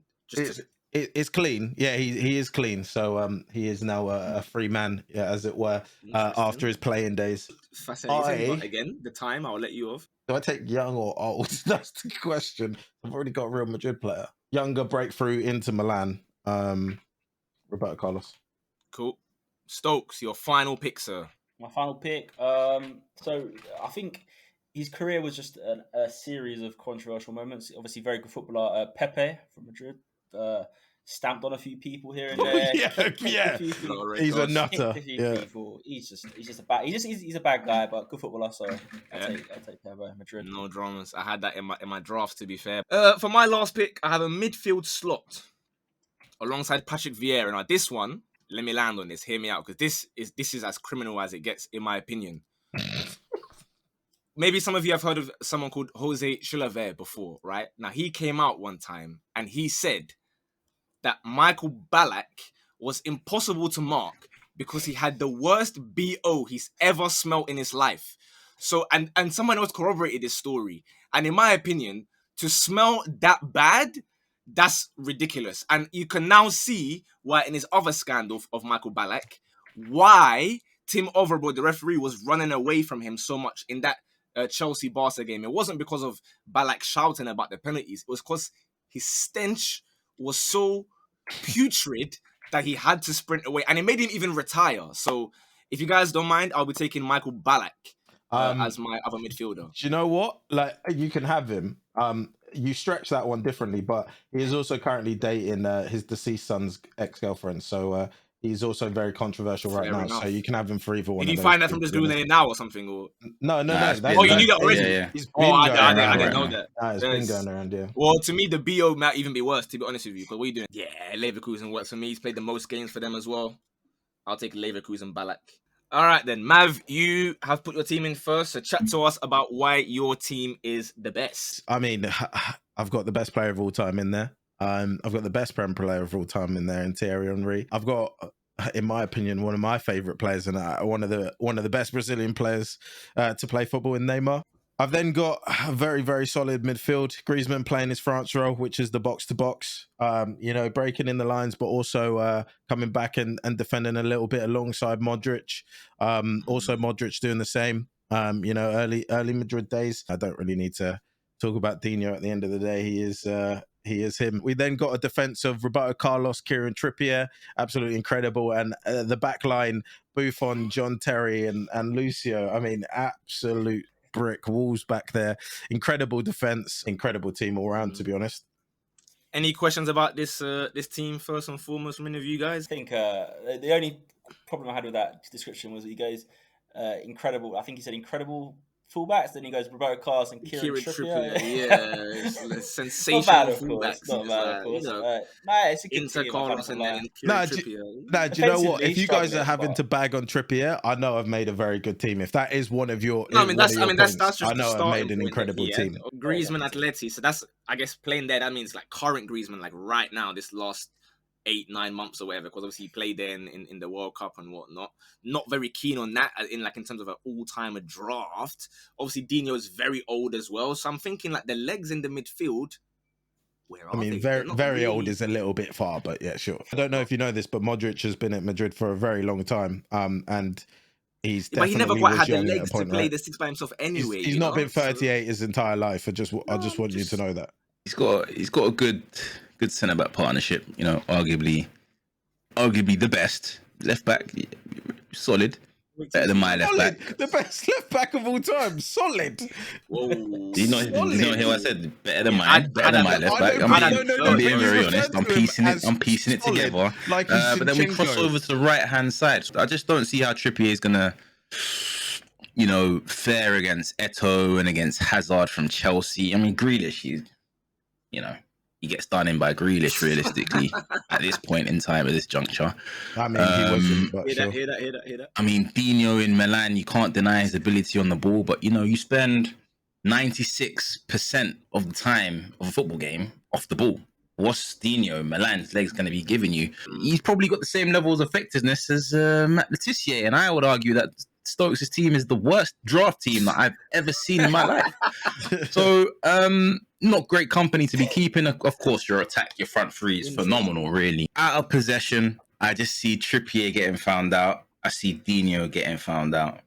It's clean. Yeah, he is clean. So he is now a free man, as it were, after his playing days. Fascinating. But again, the time I'll let you off. Do I take young or old? That's the question. I've already got a Real Madrid player. Younger breakthrough into Milan. Roberto Carlos. Cool. Stokes, your final pick, sir. My final pick. So I think his career was just a series of controversial moments. Obviously, very good footballer. Pepe from Madrid. Stamped on a few people here and there. He's a nutter. People. He's just a bad. He's a bad guy, but good footballer. So I'll take Pepe, Madrid. No dramas. I had that in my drafts. To be fair, for my last pick, I have a midfield slot alongside Patrick Vieira. Now this one, let me land on this. Hear me out, because this is as criminal as it gets, in my opinion. Maybe some of you have heard of someone called Jose Chilavert before, right? Now, he came out one time and he said that Michael Ballack was impossible to mark because he had the worst BO he's ever smelt in his life. So, and someone else corroborated this story. And in my opinion, to smell that bad, that's ridiculous. And you can now see why in his other scandal of Michael Ballack, why Tim Overboard, the referee, was running away from him so much in that Chelsea-Barca game. It wasn't because of Ballack shouting about the penalties. It was because his stench was so putrid that he had to sprint away. And it made him even retire. So if you guys don't mind, I'll be taking Michael Ballack as my other midfielder. Do you know what? Like, you can have him. You stretch that one differently, but he is also currently dating his deceased son's ex-girlfriend. So he's also very controversial right now. So you can have him for either one. Did you find that from just doing it now or something? Or no. You knew that already? Yeah. He's been I didn't know that. It's been going around, yeah. Well, to me, the BO might even be worse, to be honest with you. Because what are you doing? Yeah, Leverkusen works for me. He's played the most games for them as well. I'll take Leverkusen Ballack. All right, then. Mav, you have put your team in first. So chat to us about why your team is the best. I mean, I've got the best player of all time in there. I've got the best Prem player of all time in there in Thierry Henry. I've got, in my opinion, one of my favourite players and one of the best Brazilian players to play football in Neymar. I've then got a very, very solid midfield. Griezmann playing his France role, which is the box-to-box, breaking in the lines, but also coming back and defending a little bit alongside Modric. Also, Modric doing the same, early Madrid days. I don't really need to talk about Dino at the end of the day. He is him. We then got a defense of Roberto Carlos, Kieran Trippier, absolutely incredible. And the back line, Buffon, John Terry, and Lucio. I mean, absolute brick walls back there. Incredible defense, incredible team all round, to be honest. Any questions about this team first and foremost from any of you guys? I think the only problem I had with that description was that he goes incredible. I think he said incredible fullbacks. Then he goes Roberto Carlos and Kieran Trippier. Yeah, sensational fullbacks. Not bad, of course. It's a good team. Carlos and then Kieran Trippier. Do you know what? If you guys are having to bag on Trippier, I know I've made a very good team. If that is one of your, that's just I know I've made an incredible team. Griezmann, Atleti. So that's, I guess, playing there. That means like current Griezmann, like right now, this last 8-9 months or whatever, because obviously he played there in the World Cup and whatnot. Not very keen on that in terms of an all-timer draft. Obviously Dino is very old as well, so I'm thinking like the legs in the midfield. Where are they? Very old is a little bit far, but yeah, sure. I don't know if you know this, but Modric has been at Madrid for a very long time, and he's but he never quite had the legs to play the six by himself anyway. He's not been 38 his entire life. I just want you to know that he's got a good centre back partnership. Arguably the best left back, solid. Better than my left back. The best left back of all time. Solid. Whoa. Did you not hear what I said? Better than mine. Better than my left back. I'm being very honest. I'm piecing it together. But then we cross over to the right hand side. I just don't see how Trippier is gonna, fare against Eto'o and against Hazard from Chelsea. I mean, Grealish, he gets done in by Grealish realistically at this point in time, at this juncture. I mean, he wasn't, but hear that. I mean, Dino in Milan, you can't deny his ability on the ball, but you spend 96% of the time of a football game off the ball. What's Dino in Milan's legs going to be giving you? He's probably got the same levels of effectiveness as Matt Letizia, and I would argue that Stokes' team is the worst draft team that I've ever seen in my life. So, not great company to be keeping. Of course, your attack, your front three is phenomenal, really. Out of possession, I just see Trippier getting found out. I see Dino getting found out.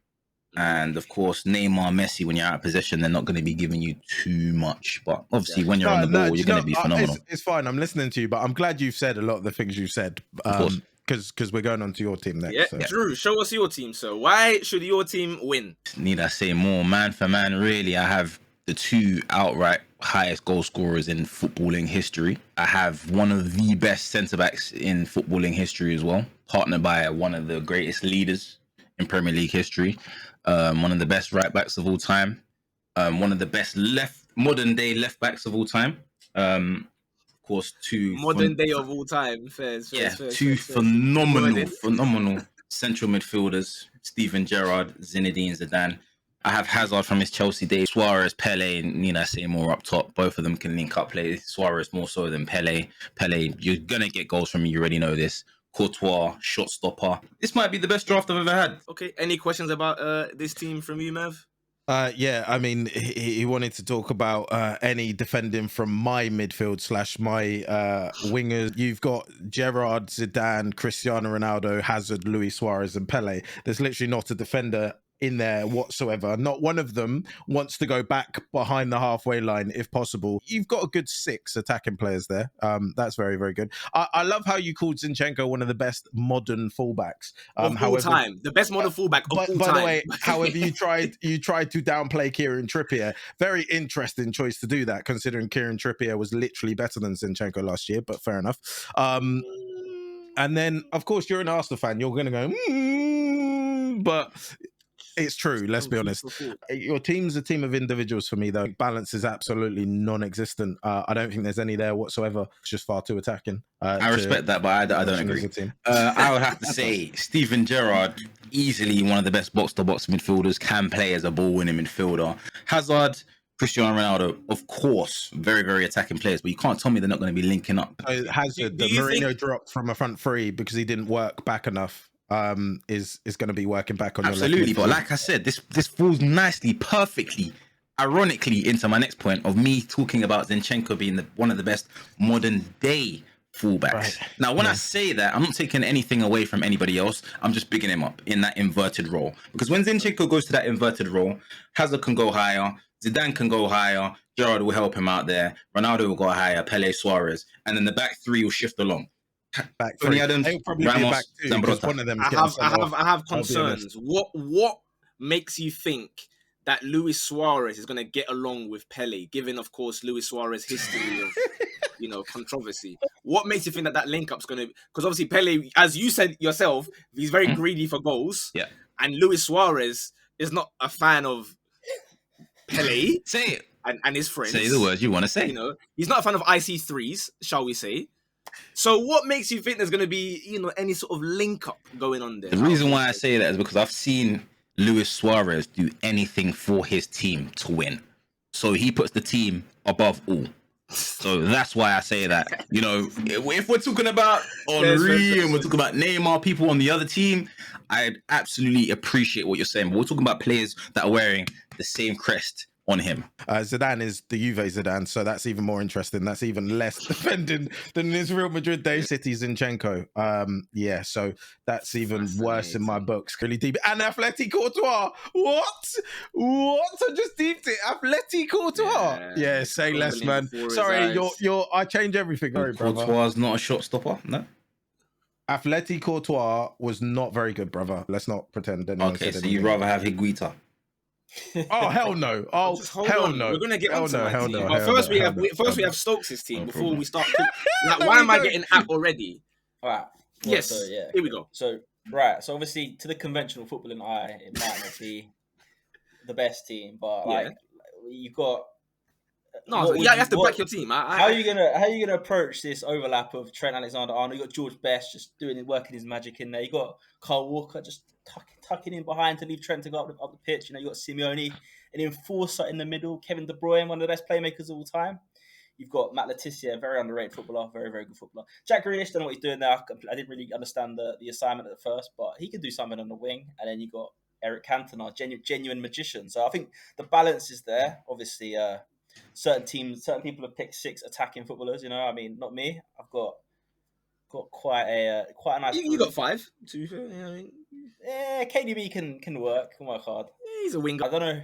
And, of course, Neymar, Messi, when you're out of possession, they're not going to be giving you too much. But, obviously, when you're on the ball, you're going to be phenomenal. It's fine. I'm listening to you, but I'm glad you've said a lot of the things you've said. Of course. Because we're going on to your team next. Yeah, so. Drew, show us your team. So why should your team win? Need I say more? Man for man, really, I have the two outright highest goal scorers in footballing history. I have one of the best centre-backs in footballing history as well, partnered by one of the greatest leaders in Premier League history, one of the best right-backs of all time, one of the best modern-day left-backs of all time. Course, two modern day of all time. Two phenomenal central midfielders, Steven Gerrard, Zinedine Zidane. I have Hazard from his Chelsea days, Suarez, Pele, and I say more up top. Both of them can link up play. Suarez more so than Pele. Pele, you're gonna get goals from me. You already know this. Courtois, shot stopper. This might be the best draft I've ever had. Okay, any questions about this team from you, Mav? Yeah, I mean, he wanted to talk about any defending from my midfield / my wingers. You've got Gerrard, Zidane, Cristiano Ronaldo, Hazard, Luis Suarez, and Pele. There's literally not a defender in there whatsoever. Not one of them wants to go back behind the halfway line if possible. You've got a good 6 attacking players there. That's very, very good. I love how you called Zinchenko one of the best modern fullbacks of all time. The best modern fullback of all time. By the way, however, you tried to downplay Kieran Trippier. Very interesting choice to do that, considering Kieran Trippier was literally better than Zinchenko last year, but fair enough. And then, of course, you're an Arsenal fan. You're going to go, but it's true. Let's be honest. Your team's a team of individuals for me, though. Balance is absolutely non-existent. I don't think there's any there whatsoever. It's just far too attacking. I respect that, but I don't agree. I would have to say Steven Gerrard, easily one of the best box-to-box midfielders, can play as a ball-winning midfielder. Hazard, Cristiano Ronaldo, of course, very, very attacking players, but you can't tell me they're not going to be linking up. Hazard, the Mourinho dropped from a front three because he didn't work back enough. Is going to be working back on absolutely, your left midfield. But like I said, this falls nicely, perfectly ironically into my next point of me talking about Zinchenko being one of the best modern day fullbacks. Right. Now, when I say that, I'm not taking anything away from anybody else. I'm just bigging him up in that inverted role. Because when Zinchenko goes to that inverted role, Hazard can go higher, Zidane can go higher, Gerrard will help him out there, Ronaldo will go higher, Pele, Suarez, and then the back three will shift along. Back Tony three. Adams, It'll probably be Ramos, back two because Zambrota. one of them is getting sent off. I have I'll be honest. concerns. What makes you think that Luis Suarez is going to get along with Pele, given, of course, Luis Suarez's history of, controversy? What makes you think that link-up's going to... Because obviously Pele, as you said yourself, he's very greedy for goals. Yeah. And Luis Suarez is not a fan of Pele. Say it. And his friends. Say the words you want to say. He's not a fan of IC3s, shall we say. So what makes you think there's going to be, any sort of link-up going on there? The reason why I say that is because I've seen Luis Suarez do anything for his team to win. So he puts the team above all. So that's why I say that. If we're talking about Henry and we're talking about Neymar, people on the other team, I absolutely appreciate what you're saying. But we're talking about players that are wearing the same crest on him. Zidane is the Juve Zidane, so that's even more interesting. That's even less defending than his Real Madrid Day City Zinchenko. So that's even worse in my books. Really deep. And Atleti Courtois. What? I just deeped it. Atleti Courtois. Yeah, say less, man. Sorry, I change everything. Sorry, brother. Courtois is not a shot stopper, no? Atleti Courtois was not very good, brother. Let's not pretend anyone said Okay, so anything. you'd rather have Higuita. Oh hell no! Oh hell no! We're gonna get onto my team. no, But first we have Stokes' team before we start. Why am I getting app already? All right. Yes. So, yeah. Here we go. So obviously to the conventional footballing eye, it might not be the best team, but you've got. No, you have to back your team. How are you gonna approach this overlap of Trent Alexander-Arnold? You got George Best just working his magic in there. You got Kyle Walker just tucking in behind to leave Trent to go up the pitch. You got Simeone, an enforcer in the middle. Kevin De Bruyne, one of the best playmakers of all time. You've got Matt Letizia, very underrated footballer, very, very good footballer. Jack Grealish, don't know what he's doing there. I didn't really understand the assignment at first, but he could do something on the wing. And then you got Eric Cantona, genuine magician. So I think the balance is there. Obviously, certain people have picked 6 attacking footballers. I mean, not me. I've got quite a nice. You got 5. To be fair, I mean, KDB can work hard. He's a winger. I don't know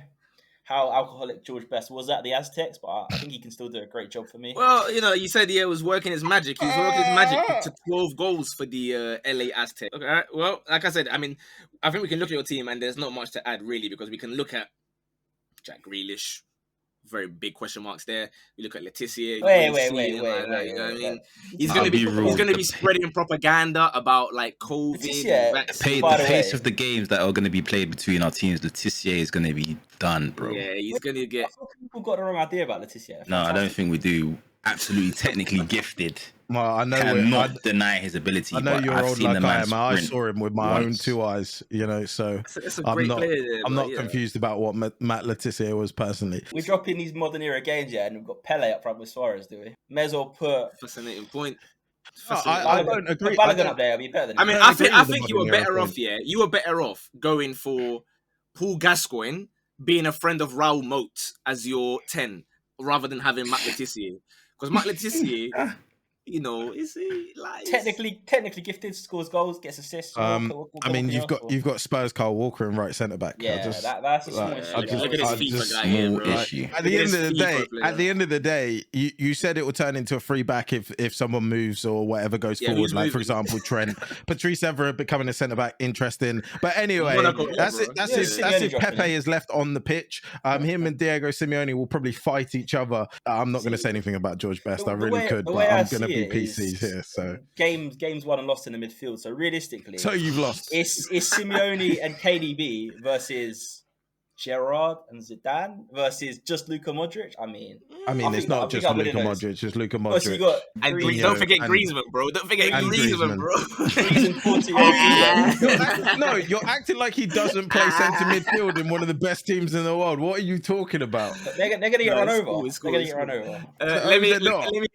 how alcoholic George Best was at the Aztecs, but I think he can still do a great job for me. Well, you said he was working his magic. He was working his magic to 12 goals for the LA Aztecs. Okay, all right. Well, like I said, I mean, I think we can look at your team and there's not much to add really because we can look at Jack Grealish. Very big question marks there. We look at Letizia. Wait. He's gonna be spreading propaganda about like COVID. The pace of the games that are going to be played between our teams, Letizia is going to be done, bro. Yeah, he's gonna get. People got the wrong idea about Letizia. No, I don't think we do. Absolutely, technically gifted. Well, I know cannot deny his ability. I know you're old like I am. I saw him with my own 2 eyes. So that's a great player there, I'm not confused about what Matt Letizia was personally. We're dropping these modern era games, and we've got Pele up front with Suarez, do we? May as well put fascinating point. I don't agree. Balogun up there, I'll be better than. I mean, I think you were better off. Yeah, you were better off going for Paul Gascoigne being a friend of Raul Moat as your 10, rather than having Matt Letizia. Because Matt Letizia, is he like technically gifted, scores goals, gets assists. I mean, you've got Spurs Kyle Walker and right centre back. Yeah, that's a small issue. Look at this FIFA guy here, bro. Issue. At the end of the day, you said it will turn into a free back if someone moves or whatever goes forward. Like for example, Trent, Patrice Evra becoming a centre back, interesting. But anyway, that's if Pepe is left on the pitch. Him and Diego Simeone will probably fight each other. I'm not going to say anything about George Best. I really could, but I'm going to be PCs here. So games won and lost in the midfield. So realistically, so you've lost. It's Simeone and KDB versus Gerrard and Zidane versus just Luka Modric. I mean, it's not just Luka Modric. It's Luka Modric. So you got don't forget Griezmann, bro. Don't forget Griezmann, bro. No, you're acting like he doesn't play centre midfield in one of the best teams in the world. What are you talking about? They're gonna get run over. They're gonna get run over.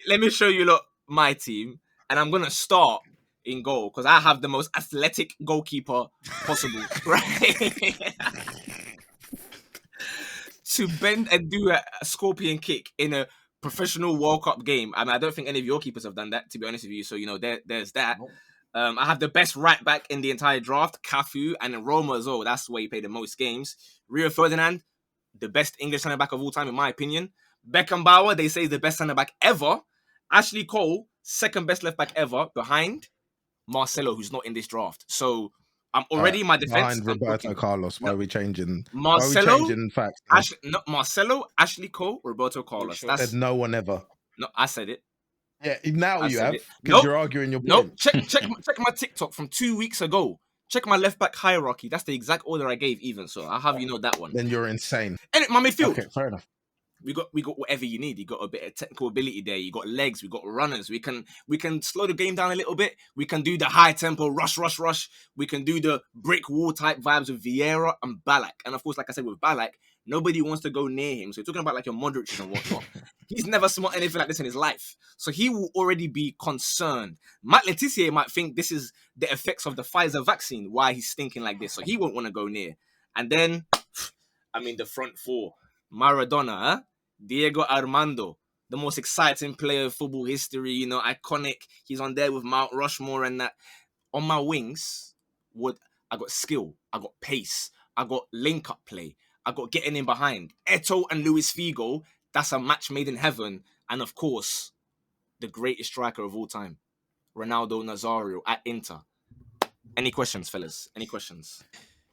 Let me show you my team, and I'm gonna start in goal because I have the most athletic goalkeeper possible. Right. to bend and do a scorpion kick in a professional World Cup game. I mean, I don't think any of your keepers have done that, to be honest with you. So, there's that. Nope. I have the best right back in the entire draft, Cafu, and Roma as well. That's where he played the most games. Rio Ferdinand, the best English centre back of all time, in my opinion. Beckenbauer, they say, is the best centre back ever. Ashley Cole, second best left back ever, behind Marcelo, who's not in this draft. So I'm already my defense. Behind Roberto Carlos. Why are we changing? Marcelo, facts? Marcelo, Ashley Cole, Roberto Carlos. Sure. That's Said no one ever. no, I said it. Yeah, now I you said have it. because Nope. you're arguing your point. Nope. Check my TikTok from 2 weeks ago. Check my left back hierarchy. That's the exact order I gave, even. So I'll have that one. Then you're insane. And my midfield. Okay, fair enough. We got whatever you need. You got a bit of technical ability there. You got legs. We got runners. We can slow the game down a little bit. We can do the high tempo rush. We can do the brick wall type vibes with Vieira and Ballack. And of course, like I said, with Ballack, nobody wants to go near him. So you're talking about like your Modric and whatnot. He's never smelled anything like this in his life. So he will already be concerned. Matt Letizia might think this is the effects of the Pfizer vaccine, why he's stinking like this. So he won't want to go near. And then, the front four. Maradona, Diego Armando, the most exciting player of football history, iconic. He's on there with Mount Rushmore and that. On my wings, I got skill, I got pace, I got link-up play, I got getting in behind. Eto'o and Luis Figo, that's a match made in heaven. And of course, the greatest striker of all time, Ronaldo Nazario at Inter. Any questions, fellas? Any questions?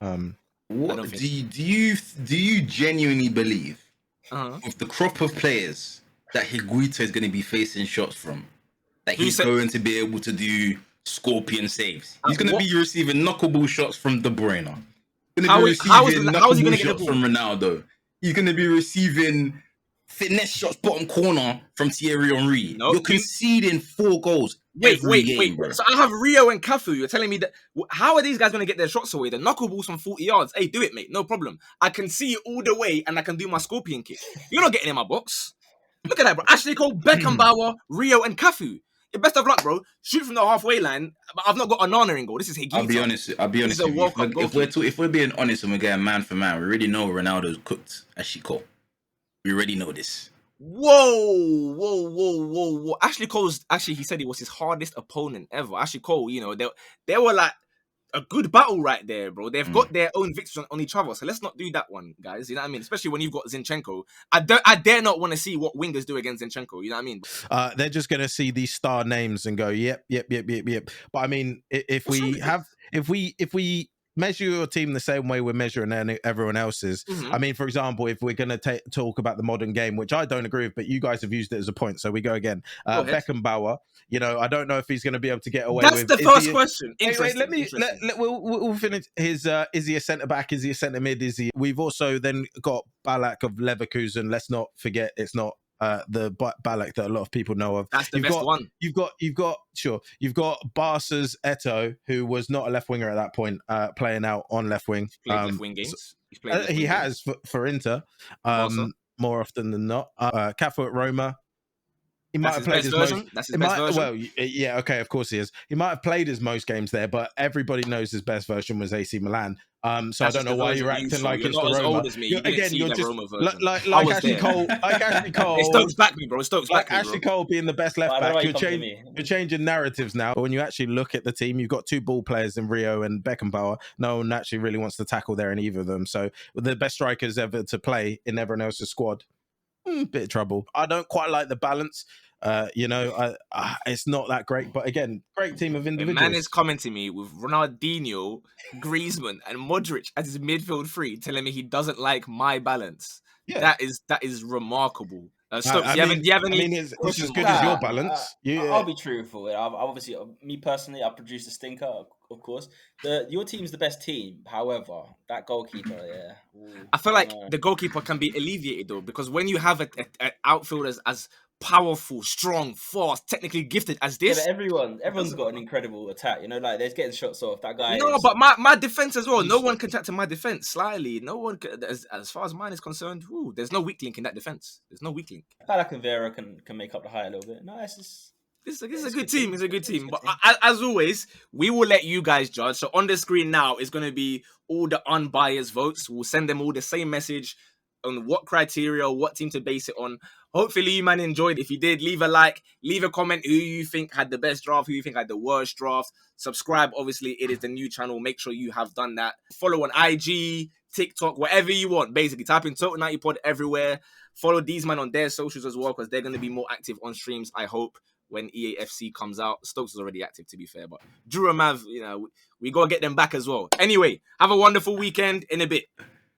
What do you genuinely believe with the crop of players that Higuita is going to be facing shots from, that he's going to be able to do scorpion saves? He's going to be receiving knuckleball shots from De Bruyne. How is he going to get shots from Ronaldo? He's going to be receiving finesse shots bottom corner from Thierry Henry. Nope. You're conceding 4 goals. Wait. Bro. So I have Rio and Cafu. You're telling me that how are these guys going to get their shots away? The knuckleballs from 40 yards. Hey, do it, mate. No problem. I can see it all the way and I can do my scorpion kick. You're not getting in my box. Look at that, bro. Ashley Cole, Beckenbauer, Rio, and Cafu. Best of luck, bro. Shoot from the halfway line. I've not got Onana in goal. This is Higuita. I'll be honest with you. If we're being honest and we're going man for man, we already know Ronaldo's cooked Ashley Cole. We already know this. Whoa. Ashley Cole's he said it was his hardest opponent ever. Ashley Cole, they were like a good battle right there, bro. They've got their own victories on each other. So let's not do that one, guys. You know what I mean? Especially when you've got Zinchenko. I dare not want to see what wingers do against Zinchenko. You know what I mean? They're just going to see these star names and go, yep. But I mean, if we measure your team the same way we're measuring everyone else's. Mm-hmm. I mean, for example, if we're going to talk about the modern game, which I don't agree with, but you guys have used it as a point, so we go again. Beckenbauer, I don't know if he's going to be able to get away with. That's the first question. We'll finish his. Is he a centre back? Is he a centre mid? We've also then got Ballack of Leverkusen. Let's not forget, it's not the Ballack that a lot of people know of. That's the best one. You've got Barca's Eto'o, who was not a left winger at that point, playing out on left wing. Left wing games. He has for Inter more often than not. Cafu at Roma. He might have played his version. That's his best version. Well, yeah, okay, of course he is. He might have played his most games there, but everybody knows his best version was AC Milan. So I don't know why you're acting like it's the Roma. Old as me. You're just Roma version. Like Ashley Cole. Like Ashley Cole. It Stokes back me, bro. Ashley Cole being the best left back. You're changing narratives now. But when you actually look at the team, you've got 2 ball players in Rio and Beckenbauer. No one actually really wants to tackle there in either of them. So the best strikers ever to play in everyone else's squad. Bit of trouble. I don't quite like the balance. It's not that great, but again, great team of individuals. The man is coming to me with Ronaldinho, Griezmann, and Modric as his midfield 3, telling me he doesn't like my balance. Yeah. That is remarkable. Stokes, do you have any? It's as good as your balance. I'll be truthful. Obviously, me personally, I produced a stinker, of course. Your team's the best team. However, that goalkeeper, I feel like the goalkeeper can be alleviated though, because when you have an outfield as powerful, strong, fast, technically gifted as this. Yeah, but everyone's got an incredible attack. Like they're getting shots off. That guy. No, but my defense as well. No one can attack to my defense slightly. No one, as far as mine is concerned. There's no weak link in that defense. There's no weak link. Ballack and Vera can make up the height a little bit. No, this is a good team. It's a good team. But as always, we will let you guys judge. So on the screen now is going to be all the unbiased votes. We'll send them all the same message. on what criteria, what team to base it on. Hopefully you man enjoyed. If you did, leave a like, leave a comment who you think had the best draft, who you think had the worst draft. Subscribe, obviously it is the new channel. Make sure you have done that. Follow on IG, TikTok, whatever you want. Basically, type in Total 90 Pod everywhere. Follow these man on their socials as well, because they're going to be more active on streams, I hope, when EAFC comes out. Stokes is already active, to be fair, but Drew and Mav, we got to get them back as well. Anyway, have a wonderful weekend. In a bit.